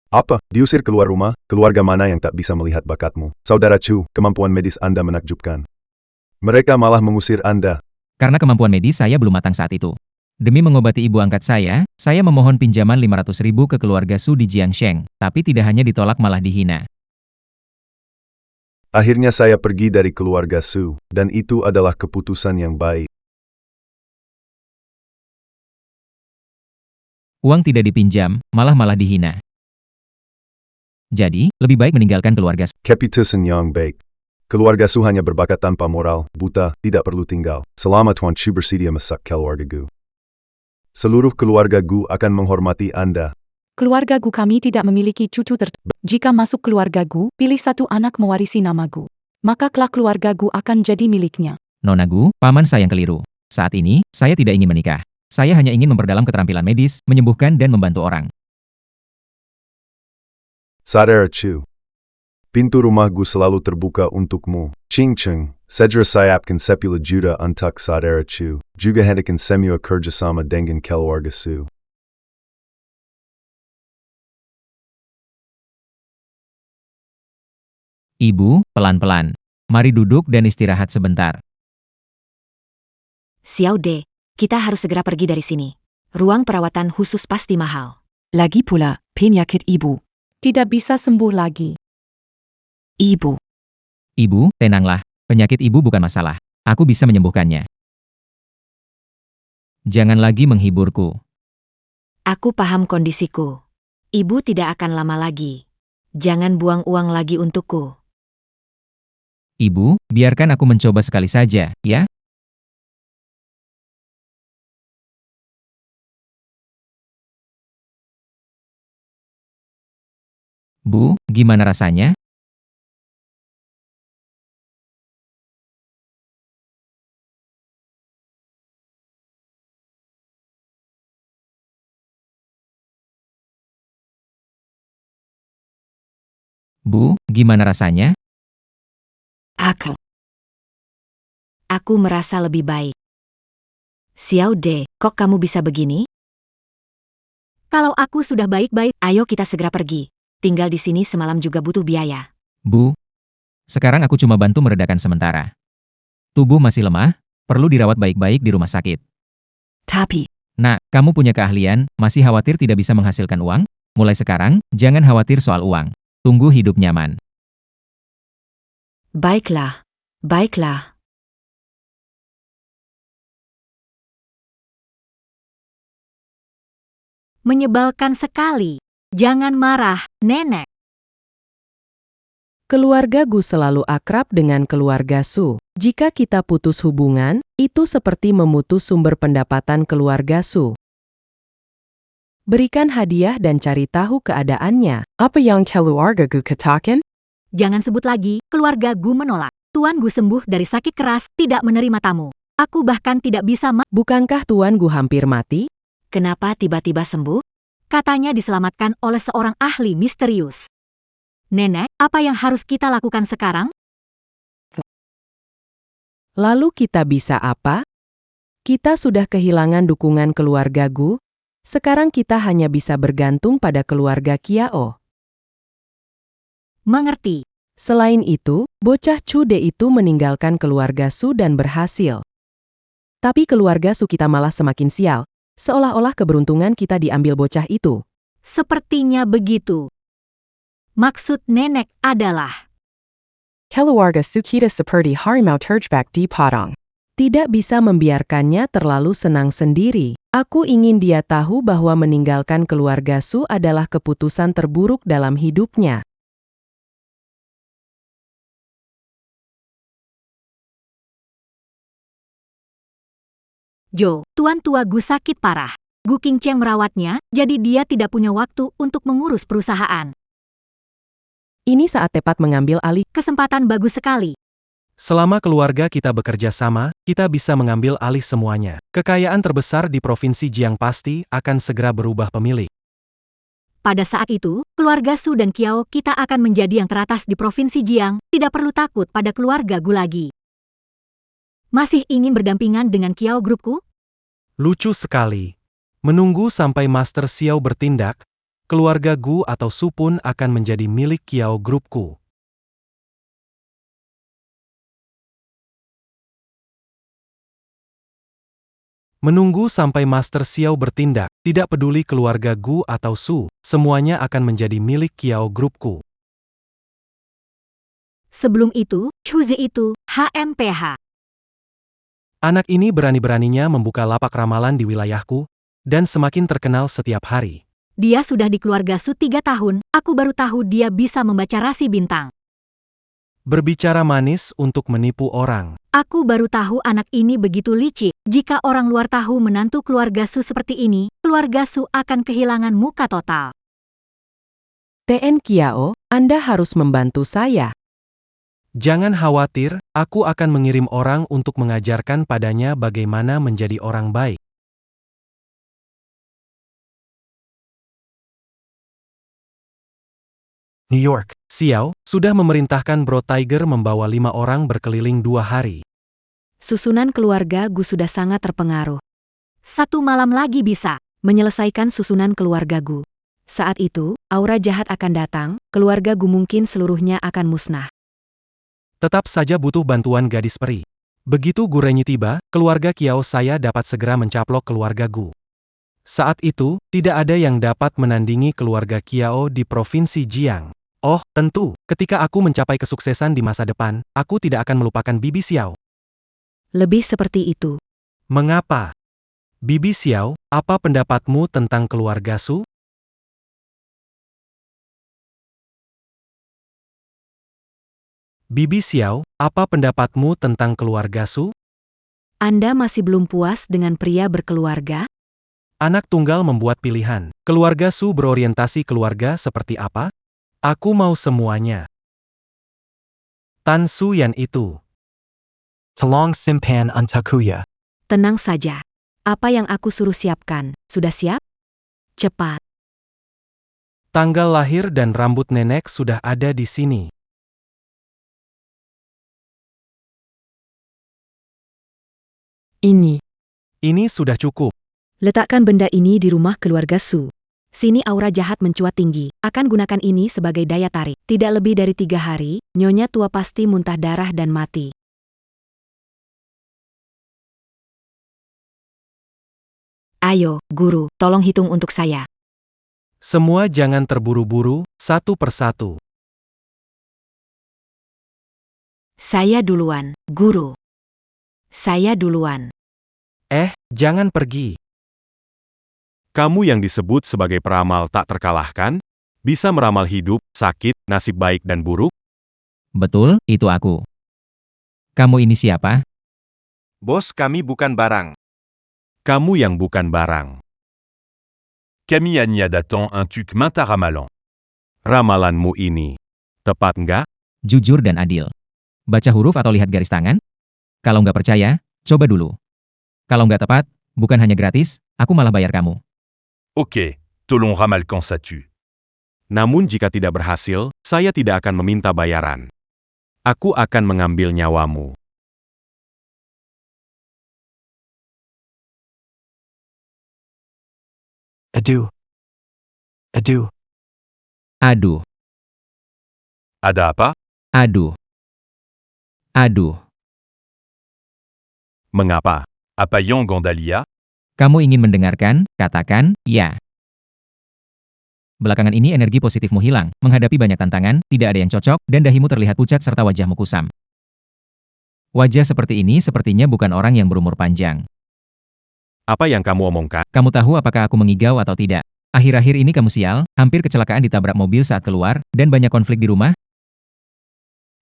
Apa? Diusir keluar rumah? Keluarga mana yang tak bisa melihat bakatmu? Saudara Chu, kemampuan medis Anda menakjubkan. Mereka malah mengusir Anda. Karena kemampuan medis saya belum matang saat itu. Demi mengobati ibu angkat saya memohon pinjaman 500.000 ke keluarga Su di Jiangsheng, tapi tidak hanya ditolak malah dihina. Akhirnya saya pergi dari keluarga Su, dan itu adalah keputusan yang baik. Uang tidak dipinjam, malah dihina. Jadi, lebih baik meninggalkan keluarga Su. Keputusan yang baik. Keluarga Su hanya berbakat tanpa moral, buta, tidak perlu tinggal. Selama Tuan Chu bersedia masak keluarga Gu. Seluruh keluarga Gu akan menghormati Anda. Keluarga Gu kami tidak memiliki cucu Jika masuk keluarga Gu, pilih satu anak mewarisi nama Gu. Maka kelak keluarga Gu akan jadi miliknya. Nona Gu, paman saya yang keliru. Saat ini, saya tidak ingin menikah. Saya hanya ingin memperdalam keterampilan medis, menyembuhkan dan membantu orang. Saudara Chu. Pintu rumah Gu selalu terbuka untukmu. Ching Cheng, segera siapkan 10 juta untuk saudara Chu. Juga hentikan semua kerjasama dengan keluarga Su. Ibu, pelan-pelan. Mari duduk dan istirahat sebentar. Xiao De, kita harus segera pergi dari sini. Ruang perawatan khusus pasti mahal. Lagi pula, penyakit ibu. Tidak bisa sembuh lagi. Ibu. Ibu, tenanglah. Penyakit ibu bukan masalah. Aku bisa menyembuhkannya. Jangan lagi menghiburku. Aku paham kondisiku. Ibu tidak akan lama lagi. Jangan buang uang lagi untukku. Ibu, biarkan aku mencoba sekali saja, ya? Bu, gimana rasanya? Bu, gimana rasanya? Aku merasa lebih baik. Xiao De, kok kamu bisa begini? Kalau aku sudah baik-baik, ayo kita segera pergi. Tinggal di sini semalam juga butuh biaya. Bu, sekarang aku cuma bantu meredakan sementara. Tubuh masih lemah, perlu dirawat baik-baik di rumah sakit. Tapi, Nak, kamu punya keahlian, masih khawatir tidak bisa menghasilkan uang? Mulai sekarang, jangan khawatir soal uang. Tunggu hidup nyaman. Baiklah. Baiklah. Menyebalkan sekali. Jangan marah, Nenek. Keluarga Gu selalu akrab dengan keluarga Su. Jika kita putus hubungan, itu seperti memutus sumber pendapatan keluarga Su. Berikan hadiah dan cari tahu keadaannya. Apa yang keluarga Gu katakan? Jangan sebut lagi, keluarga Gu menolak. Tuan Gu sembuh dari sakit keras, tidak menerima tamu. Aku bahkan tidak bisa Bukankah Tuan Gu hampir mati? Kenapa tiba-tiba sembuh? Katanya diselamatkan oleh seorang ahli misterius. Nenek, apa yang harus kita lakukan sekarang? Lalu kita bisa apa? Kita sudah kehilangan dukungan keluarga Gu. Sekarang kita hanya bisa bergantung pada keluarga Kiao. Mengerti. Selain itu, bocah Cude itu meninggalkan keluarga Su dan berhasil. Tapi keluarga Su kita malah semakin sial, seolah-olah keberuntungan kita diambil bocah itu. Sepertinya begitu. Maksud nenek adalah Keluarga Su kita seperti harimau terjebak di padang. Tidak bisa membiarkannya terlalu senang sendiri. Aku ingin dia tahu bahwa meninggalkan keluarga Su adalah keputusan terburuk dalam hidupnya. Jo, tuan tua Gu sakit parah. Gu Qingcheng merawatnya, jadi dia tidak punya waktu untuk mengurus perusahaan. Ini saat tepat mengambil alih. Kesempatan bagus sekali. Selama keluarga kita bekerja sama, kita bisa mengambil alih semuanya. Kekayaan terbesar di Provinsi Jiang pasti akan segera berubah pemilik. Pada saat itu, keluarga Su dan Kiao kita akan menjadi yang teratas di Provinsi Jiang, tidak perlu takut pada keluarga Gu lagi. Masih ingin berdampingan dengan Kiao grupku? Lucu sekali. Menunggu sampai Master Xiao bertindak, keluarga Gu atau Su pun akan menjadi milik Kiao grupku. Menunggu sampai Master Xiao bertindak, tidak peduli keluarga Gu atau Su, semuanya akan menjadi milik Kiao grupku. Sebelum itu, Chuzi itu, HMPH. Anak ini berani-beraninya membuka lapak ramalan di wilayahku, dan semakin terkenal setiap hari. Dia sudah di keluarga Su 3 tahun, aku baru tahu dia bisa membaca rasi bintang. Berbicara manis untuk menipu orang. Aku baru tahu anak ini begitu licik. Jika orang luar tahu menantu keluarga Su seperti ini, keluarga Su akan kehilangan muka total. TN Kiao, Anda harus membantu saya. Jangan khawatir, aku akan mengirim orang untuk mengajarkan padanya bagaimana menjadi orang baik. New York. Xiao sudah memerintahkan Bro Tiger membawa 5 orang berkeliling 2 hari. Susunan keluarga Gu sudah sangat terpengaruh. 1 malam lagi bisa menyelesaikan susunan keluarga Gu. Saat itu, aura jahat akan datang, keluarga Gu mungkin seluruhnya akan musnah. Tetap saja butuh bantuan gadis peri. Begitu Gu Renyi tiba, keluarga Kiao saya dapat segera mencaplok keluarga Gu. Saat itu, tidak ada yang dapat menandingi keluarga Kiao di Provinsi Jiang. Oh, tentu, ketika aku mencapai kesuksesan di masa depan, aku tidak akan melupakan Bibi Xiao. Lebih seperti itu. Mengapa? Bibi Xiao, apa pendapatmu tentang keluarga Su? Bibi Xiao, apa pendapatmu tentang keluarga Su? Anda masih belum puas dengan pria berkeluarga? Anak tunggal membuat pilihan. Keluarga Su berorientasi keluarga seperti apa? Aku mau semuanya. Tan Su Yan itu. Talong simpan antakuya. Tenang saja. Apa yang aku suruh siapkan, sudah siap? Cepat. Tanggal lahir dan rambut nenek sudah ada di sini. Ini sudah cukup. Letakkan benda ini di rumah keluarga Su. Sini aura jahat mencuat tinggi, akan gunakan ini sebagai daya tarik. Tidak lebih dari 3 hari, nyonya tua pasti muntah darah dan mati. Ayo, guru, tolong hitung untuk saya. Semua jangan terburu-buru, satu persatu. Saya duluan, guru. Saya duluan. Jangan pergi. Kamu yang disebut sebagai peramal tak terkalahkan, bisa meramal hidup, sakit, nasib baik dan buruk? Betul, itu aku. Kamu ini siapa? Bos, kami bukan barang. Kamu yang bukan barang. Camille Agna datant un tuc minta ramalan. Ramalanmu ini tepat nggak? Jujur dan adil. Baca huruf atau lihat garis tangan? Kalau nggak percaya, coba dulu. Kalau nggak tepat, bukan hanya gratis, aku malah bayar kamu. Ok, Tolong ramal quand ça tue. Namun jika tidak berhasil, saya tidak akan meminta bayaran. Aku akan mengambil nyawamu. Aduh. Aduh. Aduh. Ada apa? Aduh. Aduh. Mengapa? Apa yang Gandalia? Kamu ingin mendengarkan? Katakan, ya. Belakangan ini energi positifmu hilang, menghadapi banyak tantangan, tidak ada yang cocok, dan dahimu terlihat pucat serta wajahmu kusam. Wajah seperti ini sepertinya bukan orang yang berumur panjang. Apa yang kamu omongkan? Kamu tahu apakah aku mengigau atau tidak? Akhir-akhir ini kamu sial, hampir kecelakaan ditabrak mobil saat keluar, dan banyak konflik di rumah.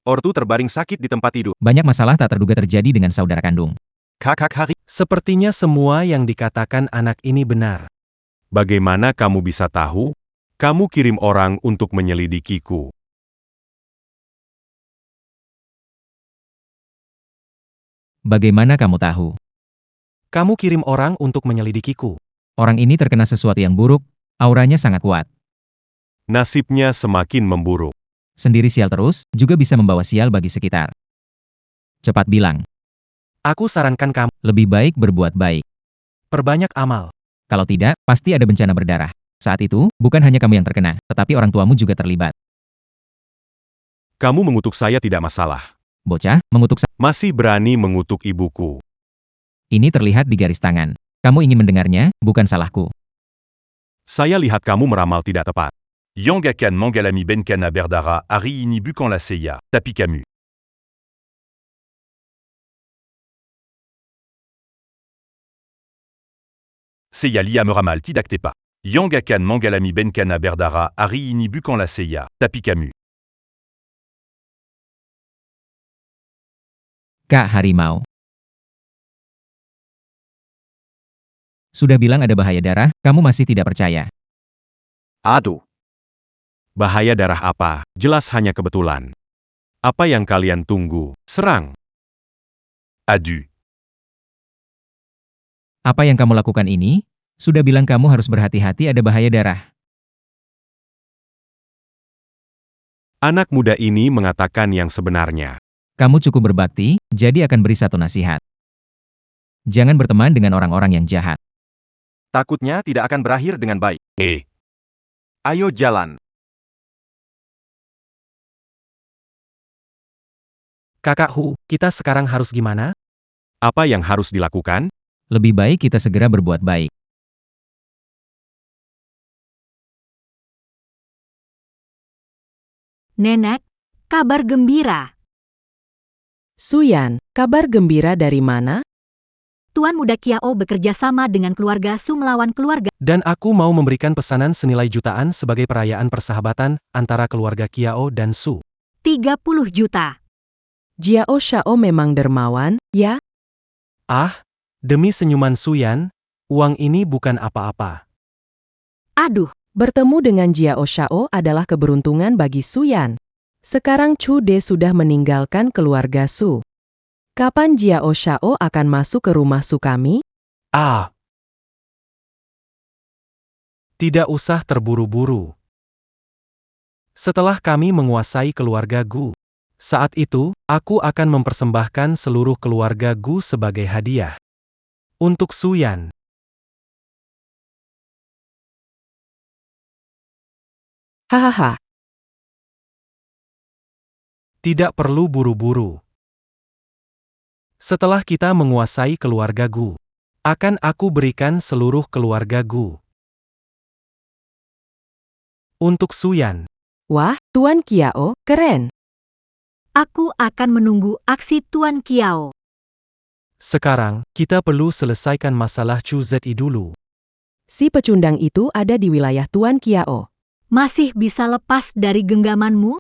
Ortu terbaring sakit di tempat tidur. Banyak masalah tak terduga terjadi dengan saudara kandung. Kakak hari. Sepertinya semua yang dikatakan anak ini benar. Bagaimana kamu bisa tahu? Kamu kirim orang untuk menyelidikiku. Bagaimana kamu tahu? Kamu kirim orang untuk menyelidikiku. Orang ini terkena sesuatu yang buruk, auranya sangat kuat. Nasibnya semakin memburuk. Sendiri sial terus, juga bisa membawa sial bagi sekitar. Cepat bilang. Aku sarankan kamu, Lebih baik berbuat baik. perbanyak amal. Kalau tidak, pasti ada bencana berdarah. Saat itu, bukan hanya kamu yang terkena, tetapi orang tuamu juga terlibat. Kamu mengutuk saya tidak masalah. Bocah, mengutuk saya. Masih berani mengutuk ibuku. Ini terlihat di garis tangan. Kamu ingin mendengarnya, bukan salahku. Saya lihat kamu meramal tidak tepat. Yang akan mengalami bencana berdarah hari ini bukan la saya, tapi kamu. Saya lia meramal tidak tepat. Yang akan mengalami bencana berdarah hari ini bukan la saya, tapi kamu. Kak Harimau. Sudah bilang ada bahaya darah, kamu masih tidak percaya. Aduh. Bahaya darah apa? Jelas hanya kebetulan. Apa yang kalian tunggu? Serang. Adu. Apa yang kamu lakukan ini? Sudah bilang kamu harus berhati-hati ada bahaya darah. Anak muda ini mengatakan yang sebenarnya. Kamu cukup berbakti, jadi akan beri satu nasihat. Jangan berteman dengan orang-orang yang jahat. Takutnya tidak akan berakhir dengan baik. Ayo jalan. Kakak Hu, kita sekarang harus gimana? Apa yang harus dilakukan? Lebih baik kita segera berbuat baik. Nenek, kabar gembira. Suyan, kabar gembira dari mana? Tuan Muda Kiao bekerja sama dengan keluarga Su melawan keluarga. Dan aku mau memberikan pesanan senilai jutaan sebagai perayaan persahabatan antara keluarga Kiao dan Su. 30 juta. Jiao Shao memang dermawan, ya? Ah, demi senyuman Suyan, uang ini bukan apa-apa. Aduh, Bertemu dengan Jiao Shao adalah keberuntungan bagi Suyan. Sekarang Chu De sudah meninggalkan keluarga Su. Kapan Jiao Shao akan masuk ke rumah Su kami? Ah. Tidak usah terburu-buru. Setelah kami menguasai keluarga Gu, saat itu, aku akan mempersembahkan seluruh keluarga Gu sebagai hadiah. Untuk Suyan. Hahaha. Tidak perlu buru-buru. Setelah kita menguasai keluarga Gu, akan aku berikan seluruh keluarga Gu. Untuk Suyan. Wah, Tuan Kiao, keren. aku akan menunggu aksi Tuan Kiao. Sekarang, kita perlu selesaikan masalah Chu Zi dulu. Si pecundang itu ada di wilayah Tuan Kiao. Masih bisa lepas dari genggamanmu?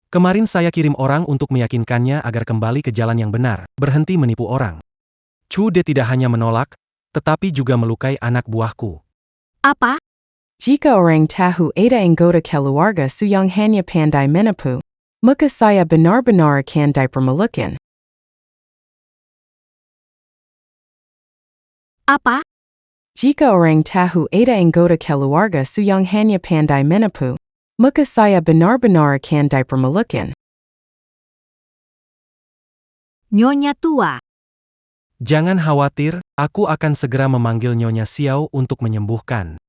Kemarin saya kirim orang untuk meyakinkannya agar kembali ke jalan yang benar, berhenti menipu orang. Chu De tidak hanya menolak, tetapi juga melukai anak buahku. Apa? Jika orang tahu ada anggota keluarga Su yang hanya pandai menipu, maka saya benar-benar akan dipermalukan. Apa? Jika orang tahu ada anggota keluarga Su yang hanya pandai menipu, maka saya benar-benar akan dipermalukan. Nyonya tua. Jangan khawatir, aku akan segera memanggil Nyonya Xiao untuk menyembuhkan.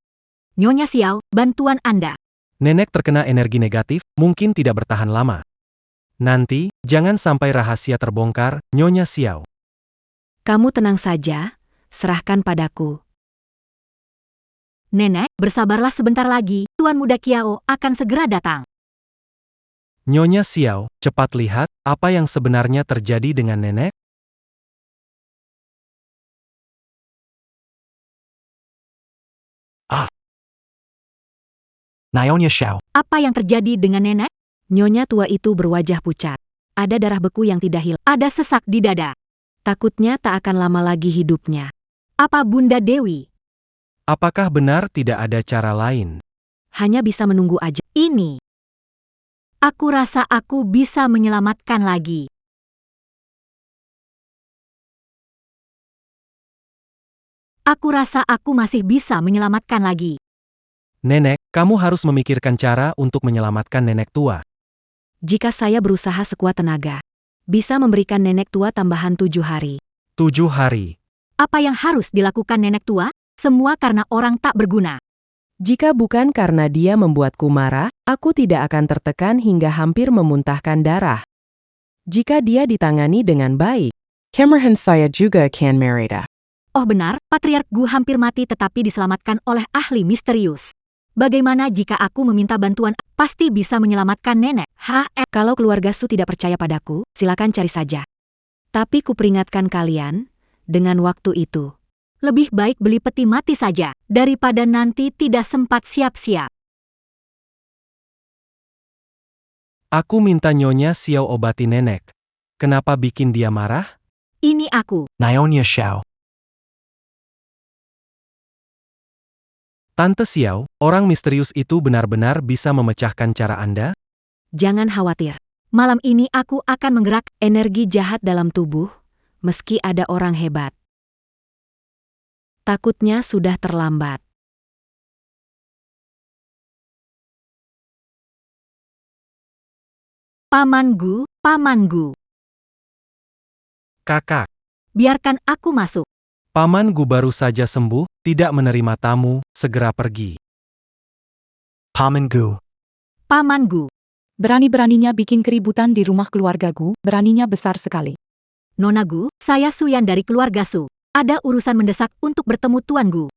Nyonya Xiao, bantuan Anda. Nenek terkena energi negatif, mungkin tidak bertahan lama. Nanti, jangan sampai rahasia terbongkar, Nyonya Xiao. Kamu tenang saja, serahkan padaku. Nenek, bersabarlah sebentar lagi, Tuan Muda Kiao akan segera datang. Nyonya Xiao, cepat lihat, apa yang sebenarnya terjadi dengan nenek? Nyonya Xiao. Apa yang terjadi dengan nenek? Nyonya tua itu berwajah pucat. Ada darah beku yang tidak hilang. Ada sesak di dada. Takutnya tak akan lama lagi hidupnya. Apa Bunda Dewi? Apakah benar tidak ada cara lain? Hanya bisa menunggu aja. Ini. Aku rasa aku bisa menyelamatkan lagi. Aku rasa aku masih bisa menyelamatkan lagi. Nenek, kamu harus memikirkan cara untuk menyelamatkan nenek tua. Jika saya berusaha sekuat tenaga, bisa memberikan nenek tua tambahan 7 hari. 7 hari. Apa yang harus dilakukan nenek tua? Semua karena orang tak berguna. Jika bukan karena dia membuatku marah, aku tidak akan tertekan hingga hampir memuntahkan darah. Jika dia ditangani dengan baik, Kemerahan saya juga akan mereda. Oh benar, Patriark Gu hampir mati tetapi diselamatkan oleh ahli misterius. Bagaimana jika aku meminta bantuan? Pasti bisa menyelamatkan nenek. Kalau keluarga Su tidak percaya padaku, silakan cari saja. Tapi kuperingatkan kalian, dengan waktu itu, lebih baik beli peti mati saja, daripada nanti tidak sempat siap-siap. Aku minta Nyonya Xiao obati nenek. Kenapa bikin dia marah? Ini aku. Nyonya Xiao. Tante Xiao, orang misterius itu benar-benar bisa memecahkan cara Anda? Jangan khawatir. Malam ini aku akan menggerak energi jahat dalam tubuh, meski ada orang hebat. Takutnya sudah terlambat. Paman Gu, Paman Gu. Kakak, Biarkan aku masuk. Paman Gu baru saja sembuh, tidak menerima tamu, segera pergi. Paman Gu. Paman Gu. Berani-beraninya bikin keributan di rumah keluarga Gu, beraninya besar sekali. Nona Gu, saya Suyan dari keluarga Su. Ada urusan mendesak untuk bertemu Tuan Gu.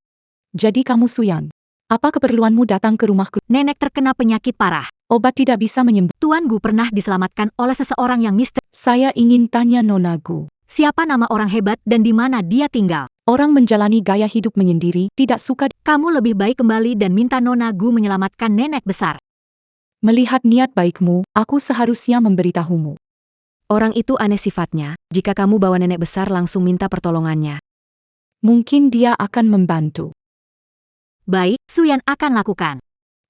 Jadi kamu Suyan. Apa keperluanmu datang ke rumahku? Nenek terkena penyakit parah. Obat tidak bisa menyembuh. Tuan Gu pernah diselamatkan oleh seseorang yang misterius. Saya ingin tanya Nona Gu. Siapa nama orang hebat dan di mana dia tinggal? Orang menjalani gaya hidup menyendiri, tidak suka. Kamu lebih baik kembali dan minta Nona Gu menyelamatkan nenek besar. Melihat niat baikmu, aku seharusnya memberitahumu. Orang itu aneh sifatnya, jika kamu bawa nenek besar langsung minta pertolongannya. Mungkin dia akan membantu. Baik, Suyan akan lakukan.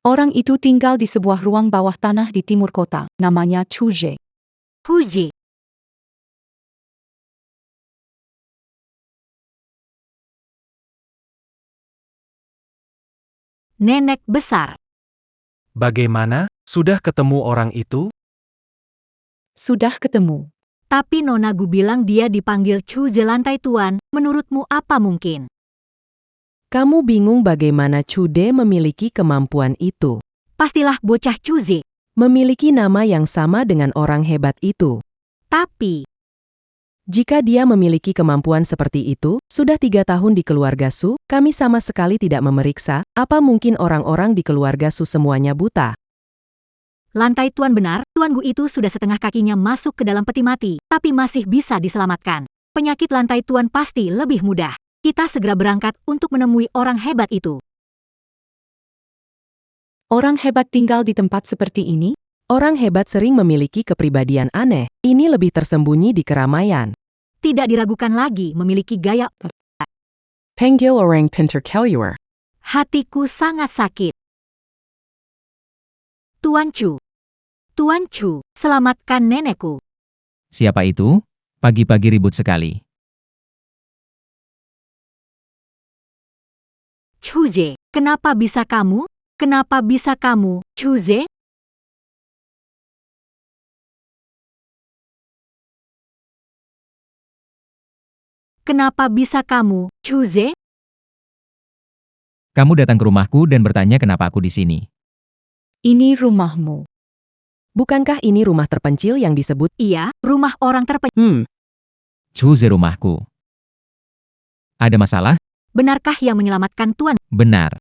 Orang itu tinggal di sebuah ruang bawah tanah di timur kota, namanya Chuje. Fuji. Nenek besar. Bagaimana? Sudah ketemu orang itu? Sudah ketemu. Tapi Nona Gu bilang dia dipanggil Chuje lantai tuan, menurutmu apa mungkin? kamu bingung bagaimana Chude memiliki kemampuan itu. Pastilah bocah Chuje. Memiliki nama yang sama dengan orang hebat itu. Tapi, Jika dia memiliki kemampuan seperti itu, sudah 3 tahun di keluarga Su, kami sama sekali tidak memeriksa, apa mungkin orang-orang di keluarga Su semuanya buta. lantai tuan benar, Tuan Gu itu sudah setengah kakinya masuk ke dalam peti mati, tapi masih bisa diselamatkan. Penyakit lantai tuan pasti lebih mudah. Kita segera berangkat untuk menemui orang hebat itu. Orang hebat tinggal di tempat seperti ini? Orang hebat sering memiliki kepribadian aneh, ini lebih tersembunyi di keramaian. Tidak diragukan lagi memiliki gaya. Panggil orang pintar keluar. Hatiku sangat sakit. Tuan Chu. Tuan Chu, selamatkan nenekku. Siapa itu? Pagi-pagi ribut sekali. Chuje, kenapa bisa kamu? Kenapa bisa kamu, Chuje? Kenapa bisa kamu, Chuje? Kamu datang ke rumahku dan bertanya kenapa aku di sini. Ini rumahmu. Bukankah ini rumah terpencil yang disebut? Iya, rumah orang terpencil. Chuze rumahku. Ada masalah? Benarkah yang menyelamatkan Tuan? Benar.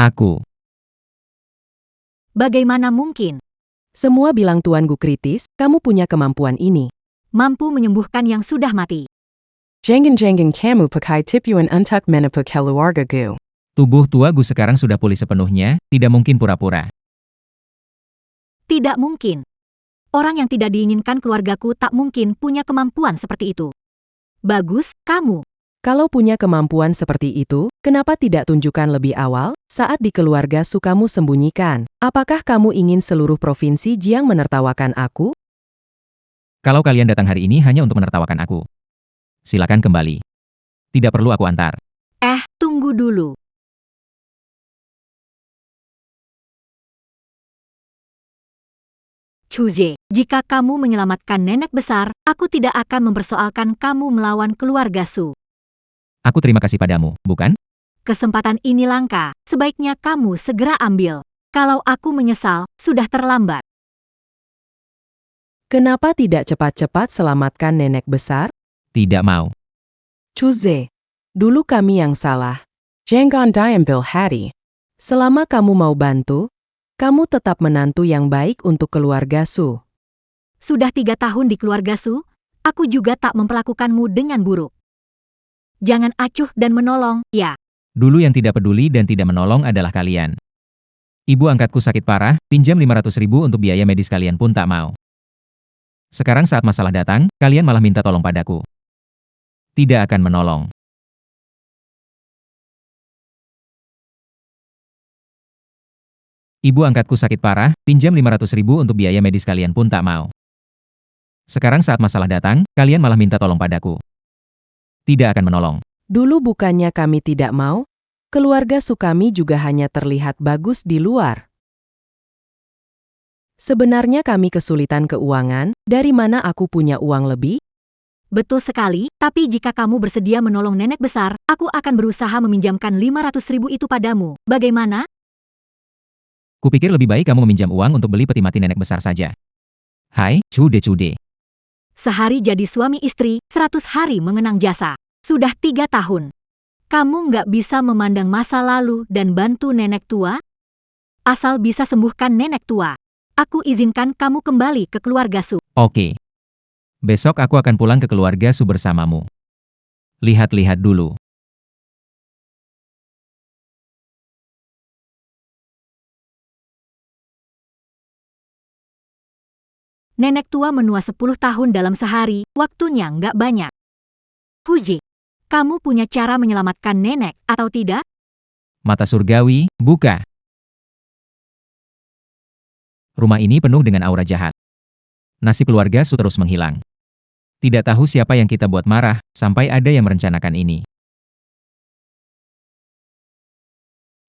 Aku. Bagaimana mungkin? Semua bilang Tuan Gu kritis, kamu punya kemampuan ini. Mampu menyembuhkan yang sudah mati. Jangan kamu pakai tipuan untuk menipu keluarga gu. Tubuh tua Gu sekarang sudah pulih sepenuhnya, tidak mungkin pura-pura. Tidak mungkin. Orang yang tidak diinginkan keluargaku tak mungkin punya kemampuan seperti itu. Bagus, kamu. Kalau punya kemampuan seperti itu, kenapa tidak tunjukkan lebih awal, saat di keluarga Su kamu sembunyikan? Apakah kamu ingin seluruh provinsi Jiang menertawakan aku? Kalau kalian datang hari ini hanya untuk menertawakan aku, silakan kembali. Tidak perlu aku antar. Tunggu dulu. Chuze, jika kamu menyelamatkan nenek besar, aku tidak akan mempersoalkan kamu melawan keluarga Su. Aku terima kasih padamu, bukan? Kesempatan ini langka, sebaiknya kamu segera ambil. Kalau aku menyesal, sudah terlambat. Kenapa tidak cepat-cepat selamatkan nenek besar? Tidak mau. Chuze, dulu kami yang salah. Jangan diambil hati. Selama kamu mau bantu, kamu tetap menantu yang baik untuk keluarga Su. Sudah 3 tahun di keluarga Su, aku juga tak memperlakukanmu dengan buruk. Jangan acuh dan menolong, ya. Dulu yang tidak peduli dan tidak menolong adalah kalian. Ibu angkatku sakit parah, pinjam 500.000 untuk biaya medis kalian pun tak mau. Sekarang saat masalah datang, kalian malah minta tolong padaku. Tidak akan menolong. Ibu angkatku sakit parah, pinjam 500.000 untuk biaya medis kalian pun tak mau. Sekarang saat masalah datang, kalian malah minta tolong padaku. Tidak akan menolong. Dulu bukannya kami tidak mau? Keluarga Su kami juga hanya terlihat bagus di luar. Sebenarnya kami kesulitan keuangan, dari mana aku punya uang lebih? Betul sekali, tapi jika kamu bersedia menolong nenek besar, aku akan berusaha meminjamkan 500.000 itu padamu. Bagaimana? Kupikir lebih baik kamu meminjam uang untuk beli peti mati nenek besar saja. Hai, cude-cude. Sehari jadi suami istri, 100 hari mengenang jasa. Sudah 3 tahun. Kamu nggak bisa memandang masa lalu dan bantu nenek tua? Asal bisa sembuhkan nenek tua. Aku izinkan kamu kembali ke keluarga Su. Oke. Besok aku akan pulang ke keluarga Su bersamamu. Lihat-lihat dulu. Nenek tua menua 10 tahun dalam sehari, waktunya nggak banyak. Fuji, kamu punya cara menyelamatkan nenek, atau tidak? Mata surgawi, buka. Rumah ini penuh dengan aura jahat. Nasib keluarga Su terus menghilang. Tidak tahu siapa yang kita buat marah, sampai ada yang merencanakan ini.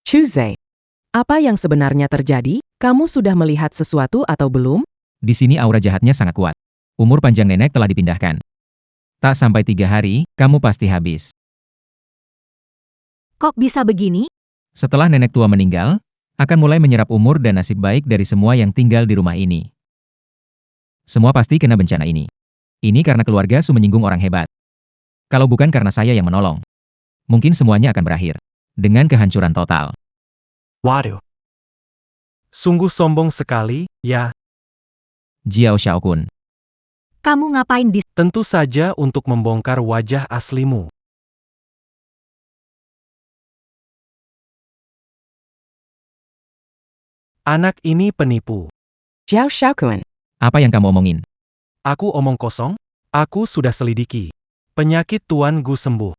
Chuze, apa yang sebenarnya terjadi? Kamu sudah melihat sesuatu atau belum? Di sini aura jahatnya sangat kuat. Umur panjang nenek telah dipindahkan. Tak sampai 3 hari, kamu pasti habis. Kok bisa begini? Setelah nenek tua meninggal, akan mulai menyerap umur dan nasib baik dari semua yang tinggal di rumah ini. Semua pasti kena bencana ini. Ini karena keluarga Su menyinggung orang hebat. Kalau bukan karena saya yang menolong, mungkin semuanya akan berakhir dengan kehancuran total. Waduh. Sungguh sombong sekali, ya. Jiao Xiaokun. Kamu ngapain di... Tentu saja untuk membongkar wajah aslimu. Anak ini penipu. Jiao Xiaokun. Apa yang kamu omongin? Aku omong kosong? Aku sudah selidiki. Penyakit Tuan Gu sembuh.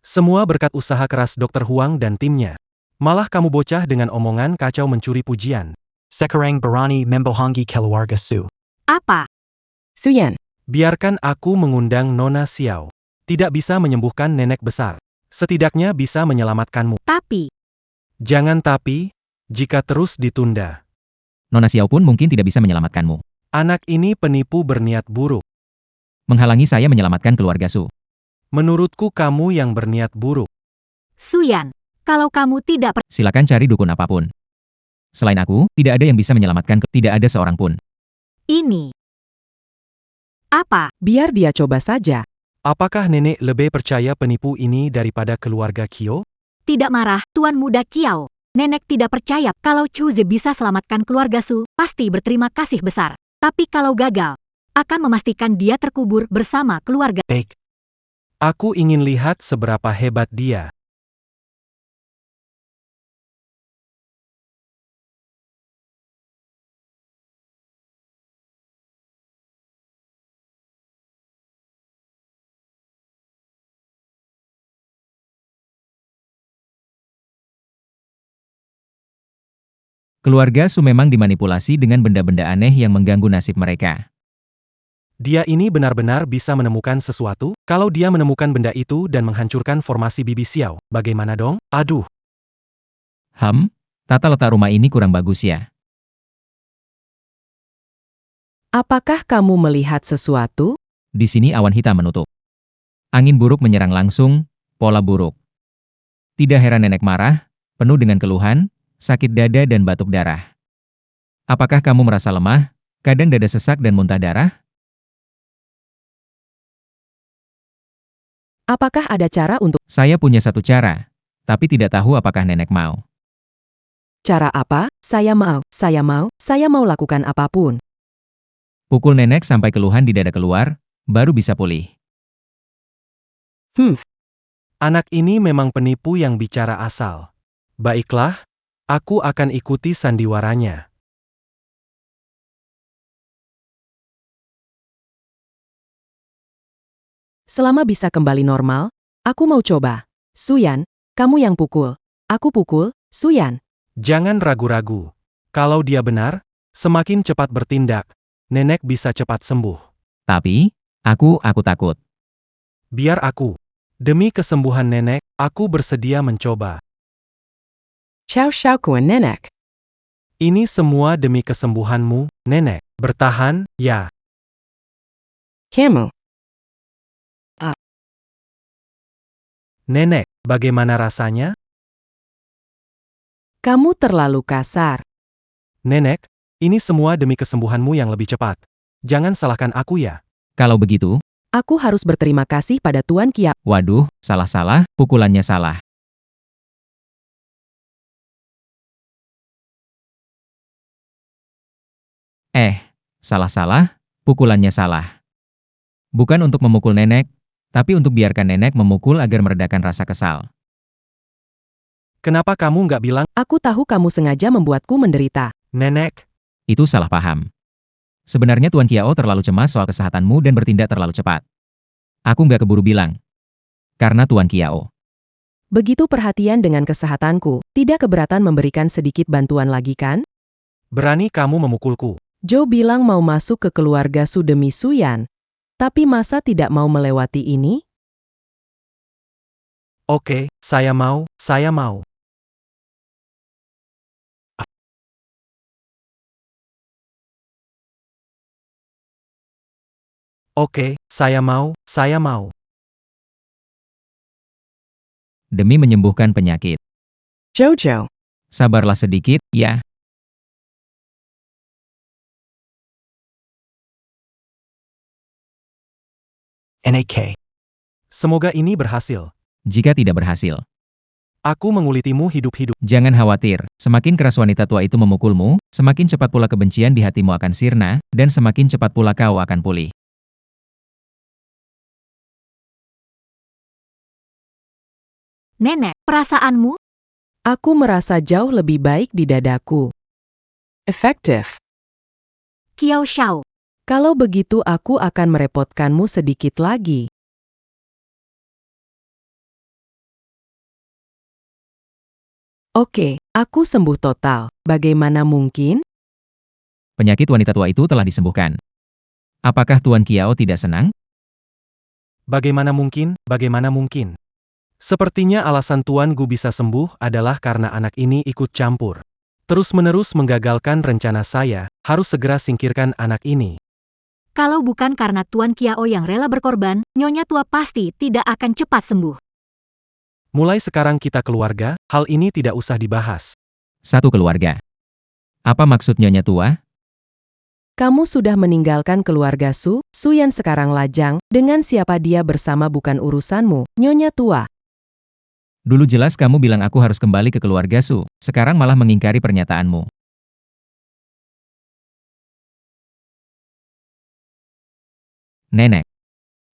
Semua berkat usaha keras Dr. Huang dan timnya. Malah kamu bocah dengan omongan kacau mencuri pujian. Sekarang berani membohongi keluarga Su. Apa? Suyan. Biarkan aku mengundang Nona Xiao. Tidak bisa menyembuhkan nenek besar. Setidaknya bisa menyelamatkanmu. Tapi, Jangan tapi, jika terus ditunda. Nona Xiao pun mungkin tidak bisa menyelamatkanmu. Anak ini penipu berniat buruk. Menghalangi saya menyelamatkan keluarga Su. Menurutku kamu yang berniat buruk. Suyan, Kalau kamu tidak Silakan cari dukun apapun. Selain aku, tidak ada yang bisa menyelamatkan. Tidak ada seorang pun. ini. Apa? Biar dia coba saja. Apakah nenek lebih percaya penipu ini daripada keluarga Kyo? Tidak marah, Tuan Muda Kiao. Nenek tidak percaya kalau Chu Ze bisa selamatkan keluarga Su, pasti berterima kasih besar. Tapi kalau gagal, akan memastikan dia terkubur bersama keluarga. Baik. Aku ingin lihat seberapa hebat dia. Keluarga Su memang dimanipulasi dengan benda-benda aneh yang mengganggu nasib mereka. Dia ini benar-benar bisa menemukan sesuatu? Kalau dia menemukan benda itu dan menghancurkan formasi Bibi Xiao, bagaimana dong? Aduh. Tata letak rumah ini kurang bagus ya. Apakah kamu melihat sesuatu? Di sini awan hitam menutup. Angin buruk menyerang langsung, pola buruk. Tidak heran nenek marah, penuh dengan keluhan, sakit dada dan batuk darah. Apakah kamu merasa lemah, kadang dada sesak dan muntah darah? Apakah ada cara untuk... Saya punya satu cara, tapi tidak tahu apakah nenek mau. Cara apa? Saya mau lakukan apapun. Pukul nenek sampai keluhan di dada keluar, baru bisa pulih. Anak ini memang penipu yang bicara asal. Baiklah, aku akan ikuti sandiwaranya. Selama bisa kembali normal, aku mau coba. Suyan, kamu yang pukul. Aku pukul, Suyan. Jangan ragu-ragu. Kalau dia benar, semakin cepat bertindak, nenek bisa cepat sembuh. Tapi, aku takut. Biar aku. Demi kesembuhan nenek, aku bersedia mencoba. Ciao Xiaokuan nenek. Ini semua demi kesembuhanmu, nenek. Bertahan, ya. Kamu. Nenek, bagaimana rasanya? Kamu terlalu kasar. Nenek, ini semua demi kesembuhanmu yang lebih cepat. Jangan salahkan aku ya. Kalau begitu, Aku harus berterima kasih pada Tuan Kiao. waduh, salah-salah, pukulannya salah. Salah-salah, pukulannya salah. Bukan untuk memukul nenek, tapi untuk biarkan nenek memukul agar meredakan rasa kesal. Kenapa kamu nggak bilang, Aku tahu kamu sengaja membuatku menderita. nenek? Itu salah paham. Sebenarnya Tuan Kiao terlalu cemas soal kesehatanmu dan bertindak terlalu cepat. Aku nggak keburu bilang. Karena Tuan Kiao. Begitu perhatian dengan kesehatanku, tidak keberatan memberikan sedikit bantuan lagi kan? Berani kamu memukulku. Joe bilang mau masuk ke keluarga Su demi Suyan. Tapi masa tidak mau melewati ini? Oke, saya mau, saya mau. Oke, saya mau, saya mau. Demi menyembuhkan penyakit. Jojo. Sabarlah sedikit, ya. NAK. Semoga ini berhasil. Jika tidak berhasil, Aku mengulitimu hidup-hidup. jangan khawatir. Semakin keras wanita tua itu memukulmu, semakin cepat pula kebencian di hatimu akan sirna, dan semakin cepat pula kau akan pulih. Nenek, perasaanmu? Aku merasa jauh lebih baik di dadaku. Efektif. Kiao Xiao. Kalau begitu aku akan merepotkanmu sedikit lagi. Oke, aku sembuh total. Bagaimana mungkin? Penyakit wanita tua itu telah disembuhkan. Apakah Tuan Kiao tidak senang? Bagaimana mungkin, bagaimana mungkin? Sepertinya alasan Tuan Gu bisa sembuh adalah karena anak ini ikut campur. Terus-menerus menggagalkan rencana saya, harus segera singkirkan anak ini. Kalau bukan karena Tuan Kiao yang rela berkorban, Nyonya tua pasti tidak akan cepat sembuh. Mulai sekarang kita keluarga, hal ini tidak usah dibahas. Satu keluarga. Apa maksud Nyonya tua? Kamu sudah meninggalkan keluarga Su yang sekarang lajang, dengan siapa dia bersama bukan urusanmu, Nyonya tua. Dulu jelas kamu bilang aku harus kembali ke keluarga Su, sekarang malah mengingkari pernyataanmu. Nenek.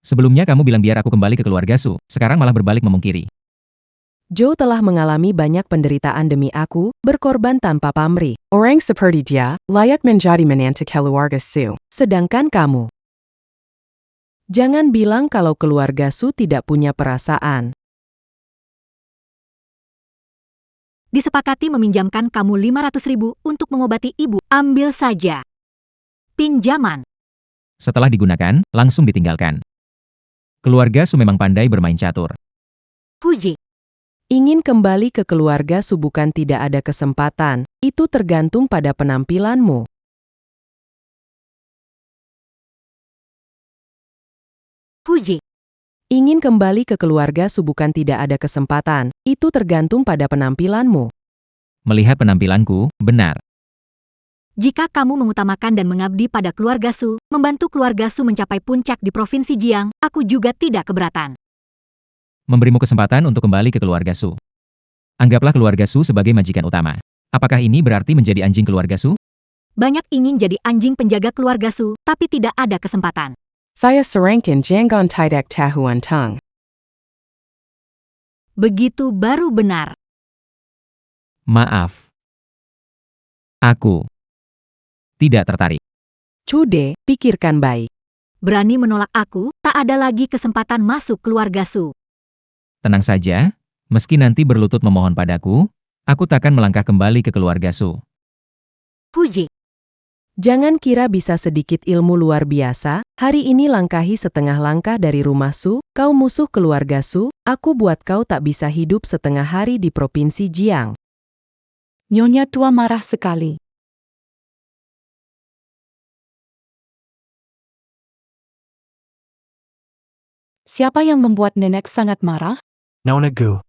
Sebelumnya kamu bilang biar aku kembali ke keluarga Su, sekarang malah berbalik memungkiri. Joe telah mengalami banyak penderitaan demi aku, berkorban tanpa pamrih. Orang seperti dia, layak menjadi menantu keluarga Su. Sedangkan kamu. Jangan bilang kalau keluarga Su tidak punya perasaan. Disepakati meminjamkan kamu 500.000 untuk mengobati ibu. Ambil saja. Pinjaman. Setelah digunakan, langsung ditinggalkan. Keluarga Su memang pandai bermain catur. Puji. Ingin kembali ke keluarga Su bukan tidak ada kesempatan, itu tergantung pada penampilanmu. Puji. Ingin kembali ke keluarga Su bukan tidak ada kesempatan, itu tergantung pada penampilanmu. Melihat penampilanku, benar. Jika kamu mengutamakan dan mengabdi pada keluarga Su, membantu keluarga Su mencapai puncak di Provinsi Jiang, aku juga tidak keberatan. Memberimu kesempatan untuk kembali ke keluarga Su. Anggaplah keluarga Su sebagai majikan utama. Apakah ini berarti menjadi anjing keluarga Su? Banyak ingin jadi anjing penjaga keluarga Su, tapi tidak ada kesempatan. Saya serangkan jangan tidak tahu tang. Begitu baru benar. Maaf. Aku tidak tertarik. Cude, pikirkan baik. Berani menolak aku, tak ada lagi kesempatan masuk keluarga Su. Tenang saja, meski nanti berlutut memohon padaku, aku takkan melangkah kembali ke keluarga Su. Puji. Jangan kira bisa sedikit ilmu luar biasa, hari ini langkahi setengah langkah dari rumah Su, kau musuh keluarga Su, aku buat kau tak bisa hidup setengah hari di Provinsi Jiang. Nyonya tua marah sekali. Siapa yang membuat nenek sangat marah? Nona Gu.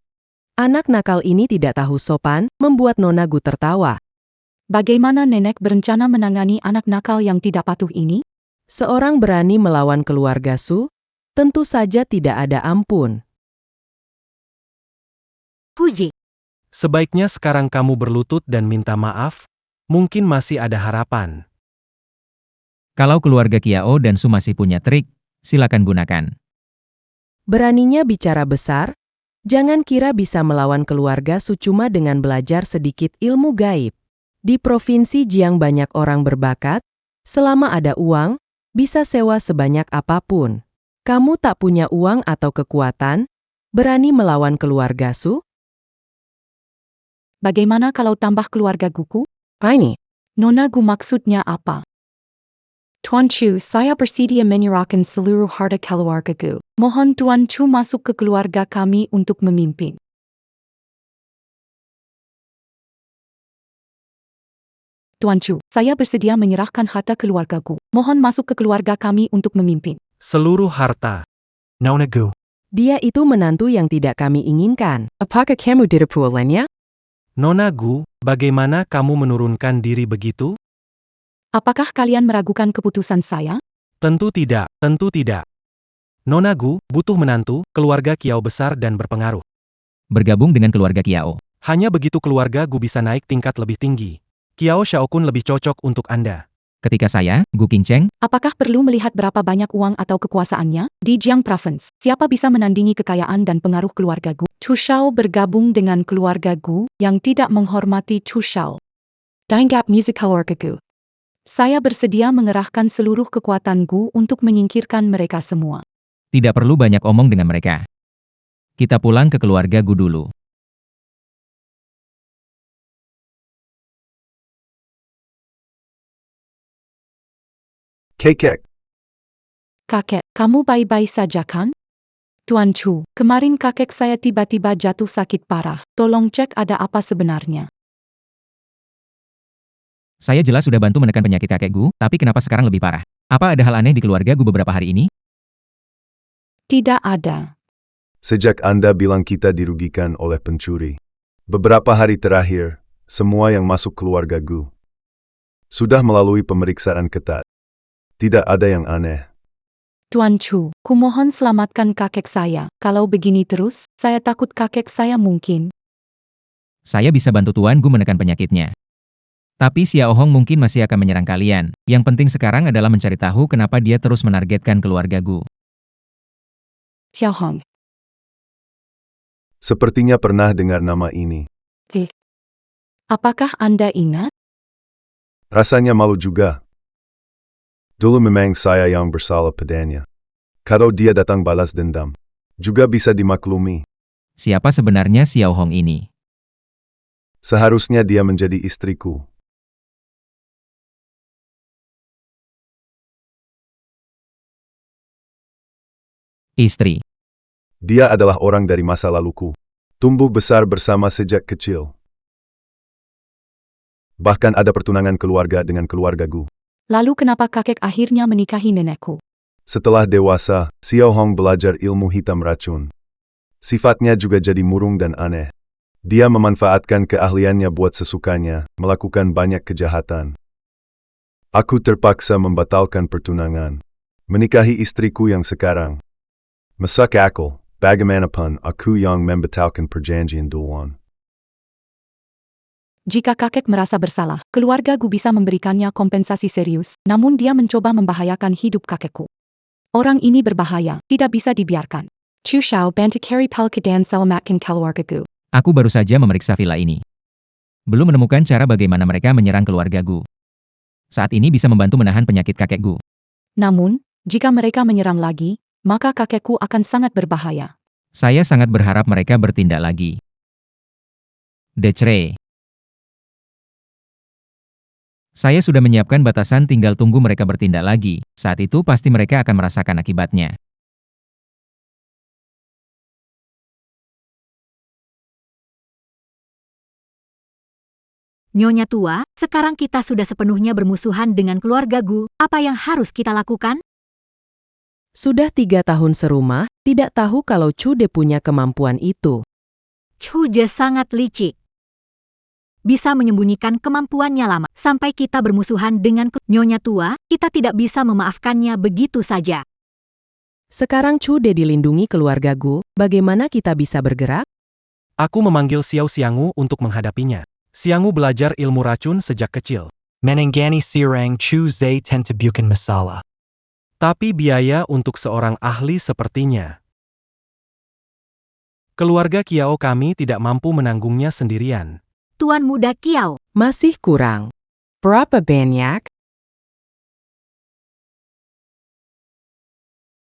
Anak nakal ini tidak tahu sopan, membuat Nona Gu tertawa. Bagaimana nenek berencana menangani anak nakal yang tidak patuh ini? Seorang berani melawan keluarga Su? Tentu saja tidak ada ampun. Puji. Sebaiknya sekarang kamu berlutut dan minta maaf, mungkin masih ada harapan. Kalau keluarga Kiao dan Su masih punya trik, silakan gunakan. Beraninya bicara besar? Jangan kira bisa melawan keluarga Su cuma dengan belajar sedikit ilmu gaib. Di Provinsi Jiang banyak orang berbakat, selama ada uang, bisa sewa sebanyak apapun. Kamu tak punya uang atau kekuatan, berani melawan keluarga Su? Bagaimana kalau tambah keluarga Guku? Ini. Nona Gu maksudnya apa? Tuan Chu, saya bersedia menyerahkan seluruh harta keluarga Gu. Mohon Tuan Chu masuk ke keluarga kami untuk memimpin. Tuan Chu, saya bersedia menyerahkan harta keluarga Gu. Mohon masuk ke keluarga kami untuk memimpin. Seluruh harta. Nona Gu. Dia itu menantu yang tidak kami inginkan. Apakah kamu tidak pualanya? Nona Gu, bagaimana kamu menurunkan diri begitu? Apakah kalian meragukan keputusan saya? Tentu tidak, tentu tidak. Nona Gu butuh menantu, keluarga Kiao besar dan berpengaruh. Bergabung dengan keluarga Kiao. Hanya begitu keluarga Gu bisa naik tingkat lebih tinggi. Kiao Xiaokun lebih cocok untuk Anda. Ketika saya, Gu Qingcheng, Apakah perlu melihat berapa banyak uang atau kekuasaannya? Di Jiang Province, siapa bisa menandingi kekayaan dan pengaruh keluarga Gu? Tu Shao bergabung dengan keluarga Gu yang tidak menghormati Tu Shao. Danggap Music keluarga Gu. Saya bersedia mengerahkan seluruh kekuatan Gu untuk menyingkirkan mereka semua. tidak perlu banyak omong dengan mereka. Kita pulang ke keluarga Gu dulu. Kekek. Kakek, kamu baik-baik saja kan? Tuan Chu, kemarin kakek saya tiba-tiba jatuh sakit parah. Tolong cek ada apa sebenarnya. Saya jelas sudah bantu menekan penyakit kakek Gu, tapi kenapa sekarang lebih parah? Apa ada hal aneh di keluarga Gu beberapa hari ini? Tidak ada. Sejak Anda bilang kita dirugikan oleh pencuri. Beberapa hari terakhir, semua yang masuk keluarga Gu sudah melalui pemeriksaan ketat. Tidak ada yang aneh. Tuan Chu, kumohon selamatkan kakek saya. Kalau begini terus, saya takut kakek saya mungkin. Saya bisa bantu Tuan Gu menekan penyakitnya. Tapi Xiao Hong mungkin masih akan menyerang kalian. Yang penting sekarang adalah mencari tahu kenapa dia terus menargetkan keluarga Gu. Xiao Hong. Sepertinya pernah dengar nama ini. Apakah Anda ingat? Rasanya malu juga. Dulu memang saya yang bersalah padanya. Kalau dia datang balas dendam, juga bisa dimaklumi. Siapa sebenarnya Xiao Hong ini? Seharusnya dia menjadi istriku. Istri. Dia adalah orang dari masa laluku. Tumbuh besar bersama sejak kecil. Bahkan ada pertunangan keluarga dengan keluarga Gu. Lalu kenapa kakek akhirnya menikahi nenekku? Setelah dewasa, Xiao Hong belajar ilmu hitam racun. Sifatnya juga jadi murung dan aneh. Dia memanfaatkan keahliannya buat sesukanya, melakukan banyak kejahatan. Aku terpaksa membatalkan pertunangan. Menikahi istriku yang sekarang. Masak akal. Bagaimanapun aku yang membatalkan perjanjian duluan. Jika kakek merasa bersalah, keluarga Gu bisa memberikannya kompensasi serius, namun dia mencoba membahayakan hidup kakekku. Orang ini berbahaya, tidak bisa dibiarkan. Chu Xiao bantu carry pelke dan selamatkan keluarga Gu. Aku baru saja memeriksa villa ini. Belum menemukan cara bagaimana mereka menyerang keluarga Gu. Saat ini bisa membantu menahan penyakit kakek Gu. Namun, jika mereka menyerang lagi, maka kakekku akan sangat berbahaya. Saya sangat berharap mereka bertindak lagi. Decre. Saya sudah menyiapkan batasan, tinggal tunggu mereka bertindak lagi. Saat itu pasti mereka akan merasakan akibatnya. Nyonya tua, sekarang kita sudah sepenuhnya bermusuhan dengan keluarga Gu. Apa yang harus kita lakukan? Sudah 3 tahun serumah, tidak tahu kalau Chu De punya kemampuan itu. Chu Je sangat licik. Bisa menyembunyikan kemampuannya lama. Sampai kita bermusuhan dengan Nyonya tua, kita tidak bisa memaafkannya begitu saja. Sekarang Chu De dilindungi keluarga Gu, bagaimana kita bisa bergerak? Aku memanggil Xiao Xiangu untuk menghadapinya. Xiangu belajar ilmu racun sejak kecil. Menenggani sirang Chu Zai tenta bukan masalah. Tapi biaya untuk seorang ahli sepertinya. Keluarga Kiao kami tidak mampu menanggungnya sendirian. Tuan Muda Kiao. Masih kurang. Berapa banyak?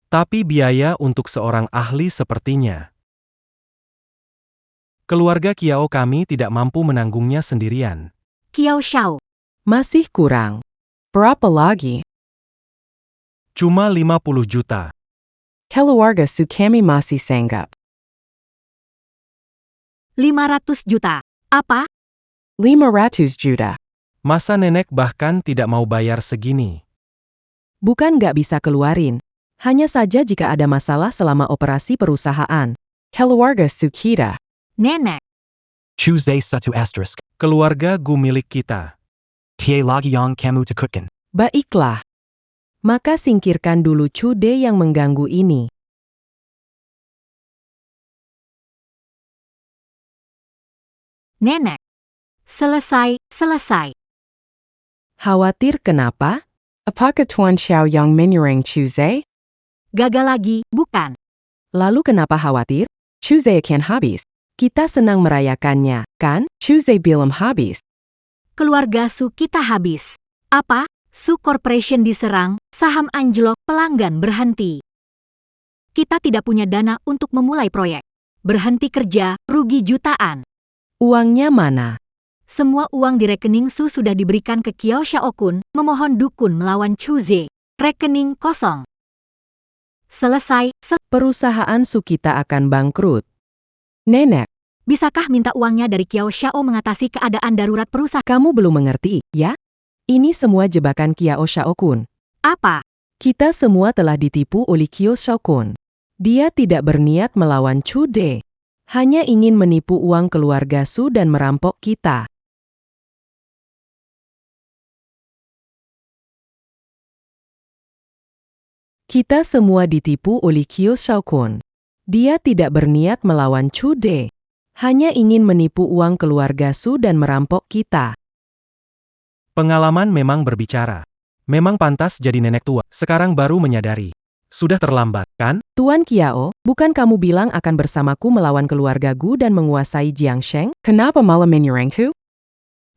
Tapi biaya untuk seorang ahli sepertinya. Keluarga Kiao kami tidak mampu menanggungnya sendirian. Kiao Xiao. Masih kurang. Berapa lagi? Cuma 50 juta. Keluarga su kami masih sanggup. 500 juta. Apa? 500 juta. Masa nenek bahkan tidak mau bayar segini? Bukan gak bisa keluarin. Hanya saja jika ada masalah selama operasi perusahaan. Keluarga su kita. Nenek. Chu Zai satu asterisk. Keluarga Gu milik kita. Kie lagi yang kamu takutkan. Baiklah. Maka singkirkan dulu Chu De yang mengganggu ini. Nenek. Selesai. Khawatir kenapa? Apakah Tuan Xiao yang menyerang Chu Zai? Gagal lagi, bukan? Lalu kenapa khawatir? Chu Zai akan habis. Kita senang merayakannya, kan? Chu Zai belum habis. Keluarga Su kita habis. Apa? Su Corporation diserang, saham anjlok, pelanggan berhenti. Kita tidak punya dana untuk memulai proyek. Berhenti kerja, rugi jutaan. Uangnya mana? Semua uang di rekening Su sudah diberikan ke Kiao Xiaokun, memohon dukun melawan Chu Ze. Rekening kosong. Selesai. Perusahaan Su kita akan bangkrut. Nenek. Bisakah minta uangnya dari Kiao Xiao mengatasi keadaan darurat perusahaan? Kamu belum mengerti, ya? Ini semua jebakan Kiao Xiaokun. Apa? Kita semua telah ditipu oleh Kiao Xiaokun. Dia tidak berniat melawan Chude. Hanya ingin menipu uang keluarga Su dan merampok kita. Kita semua ditipu oleh Kyo Shaokun. Dia tidak berniat melawan Chude. Hanya ingin menipu uang keluarga Su dan merampok kita. Pengalaman memang berbicara. Memang pantas jadi nenek tua. Sekarang baru menyadari. Sudah terlambat, kan? Tuan Kiao, bukan kamu bilang akan bersamaku melawan keluarga Gu dan menguasai Jiangsheng? Kenapa malah menyerangku?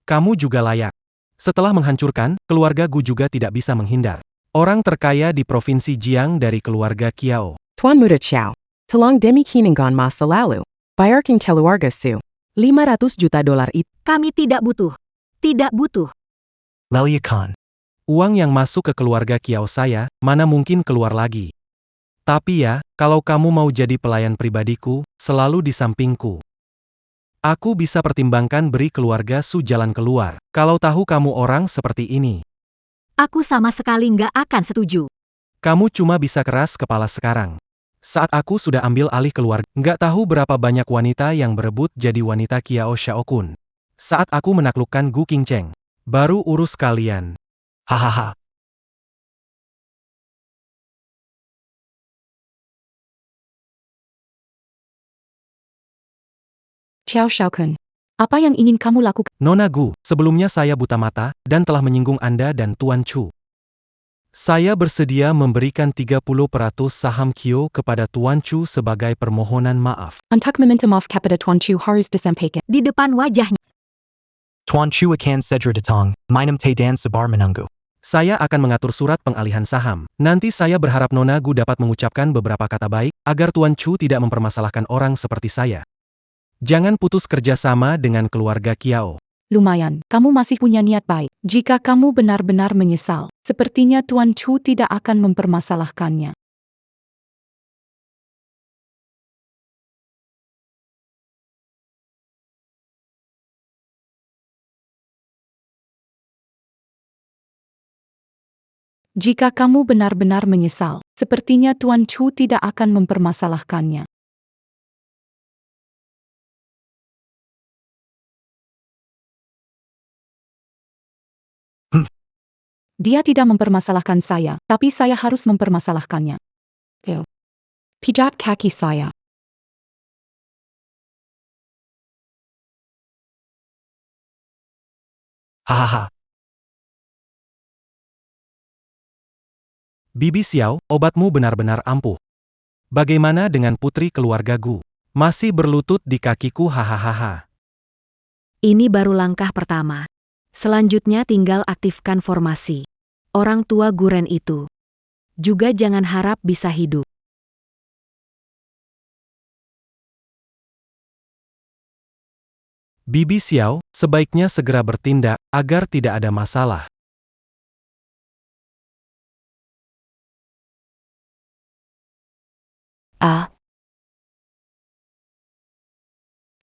Kamu juga layak. Setelah menghancurkan, keluarga Gu juga tidak bisa menghindar. Orang terkaya di Provinsi Jiang dari keluarga Kiao. Tuan Muda Chow, tolong demikiankan masa lalu. Bayarkan keluarga Su. $500 juta itu. Kami tidak butuh. Tidak butuh. Lelia Khan. Uang yang masuk ke keluarga Kiao saya, mana mungkin keluar lagi. Tapi ya, kalau kamu mau jadi pelayan pribadiku, selalu di sampingku. Aku bisa pertimbangkan beri keluarga Su jalan keluar, kalau tahu kamu orang seperti ini. Aku sama sekali nggak akan setuju. Kamu cuma bisa keras kepala sekarang. Saat aku sudah ambil alih keluarga, nggak tahu berapa banyak wanita yang berebut jadi wanita Kiao Shaokun. Saat aku menaklukkan Gu Qingcheng, baru urus kalian. Hahaha. Xiao Shaokun. Apa yang ingin kamu lakukan? Nona Gu, sebelumnya saya buta mata, dan telah menyinggung Anda dan Tuan Chu. Saya bersedia memberikan 30% saham Kyo kepada Tuan Chu sebagai permohonan maaf. Untuk meminta maaf kepada Tuan Chu harus disampaikan. Di depan wajahnya. Tuan Chu akan segera datang, minum teh dan sabar menunggu. Saya akan mengatur surat pengalihan saham. Nanti saya berharap Nona Gu dapat mengucapkan beberapa kata baik, agar Tuan Chu tidak mempermasalahkan orang seperti saya. Jangan putus kerjasama dengan keluarga Kiao. Lumayan, kamu masih punya niat baik. Jika kamu benar-benar menyesal, sepertinya Tuan Chu tidak akan mempermasalahkannya. Jika kamu benar-benar menyesal, sepertinya Tuan Chu tidak akan mempermasalahkannya. Dia tidak mempermasalahkan saya, tapi saya harus mempermasalahkannya. Pijat kaki saya. Hahaha. Bibi Xiao, obatmu benar-benar ampuh. Bagaimana dengan putri keluarga Gu? Masih berlutut di kakiku hahaha. Ini baru langkah pertama. Selanjutnya tinggal aktifkan formasi. Orang tua Guren itu. Juga jangan harap bisa hidup. Bibi Xiao, sebaiknya segera bertindak, agar tidak ada masalah.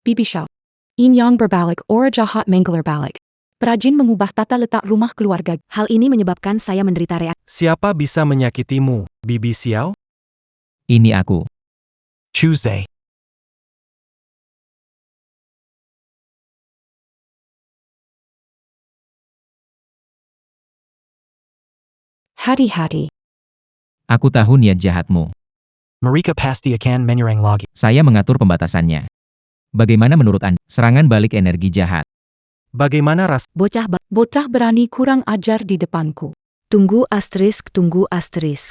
Bibi Xiao. In yang berbalik ora jahat menggelar balik. Perajin mengubah tata letak rumah keluarga. Hal ini menyebabkan saya menderita reaksi. Siapa bisa menyakitimu, Bibi Xiao? Ini aku. Tuesday. Hati-hati. Aku tahu niat jahatmu. Mereka pasti akan menyerang lagi. Saya mengatur pembatasannya. Bagaimana menurut Anda? Serangan balik energi jahat. Bagaimana Bocah berani kurang ajar di depanku. Tunggu asterisk, tunggu asterisk.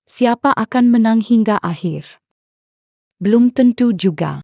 Siapa akan menang hingga akhir? Belum tentu juga.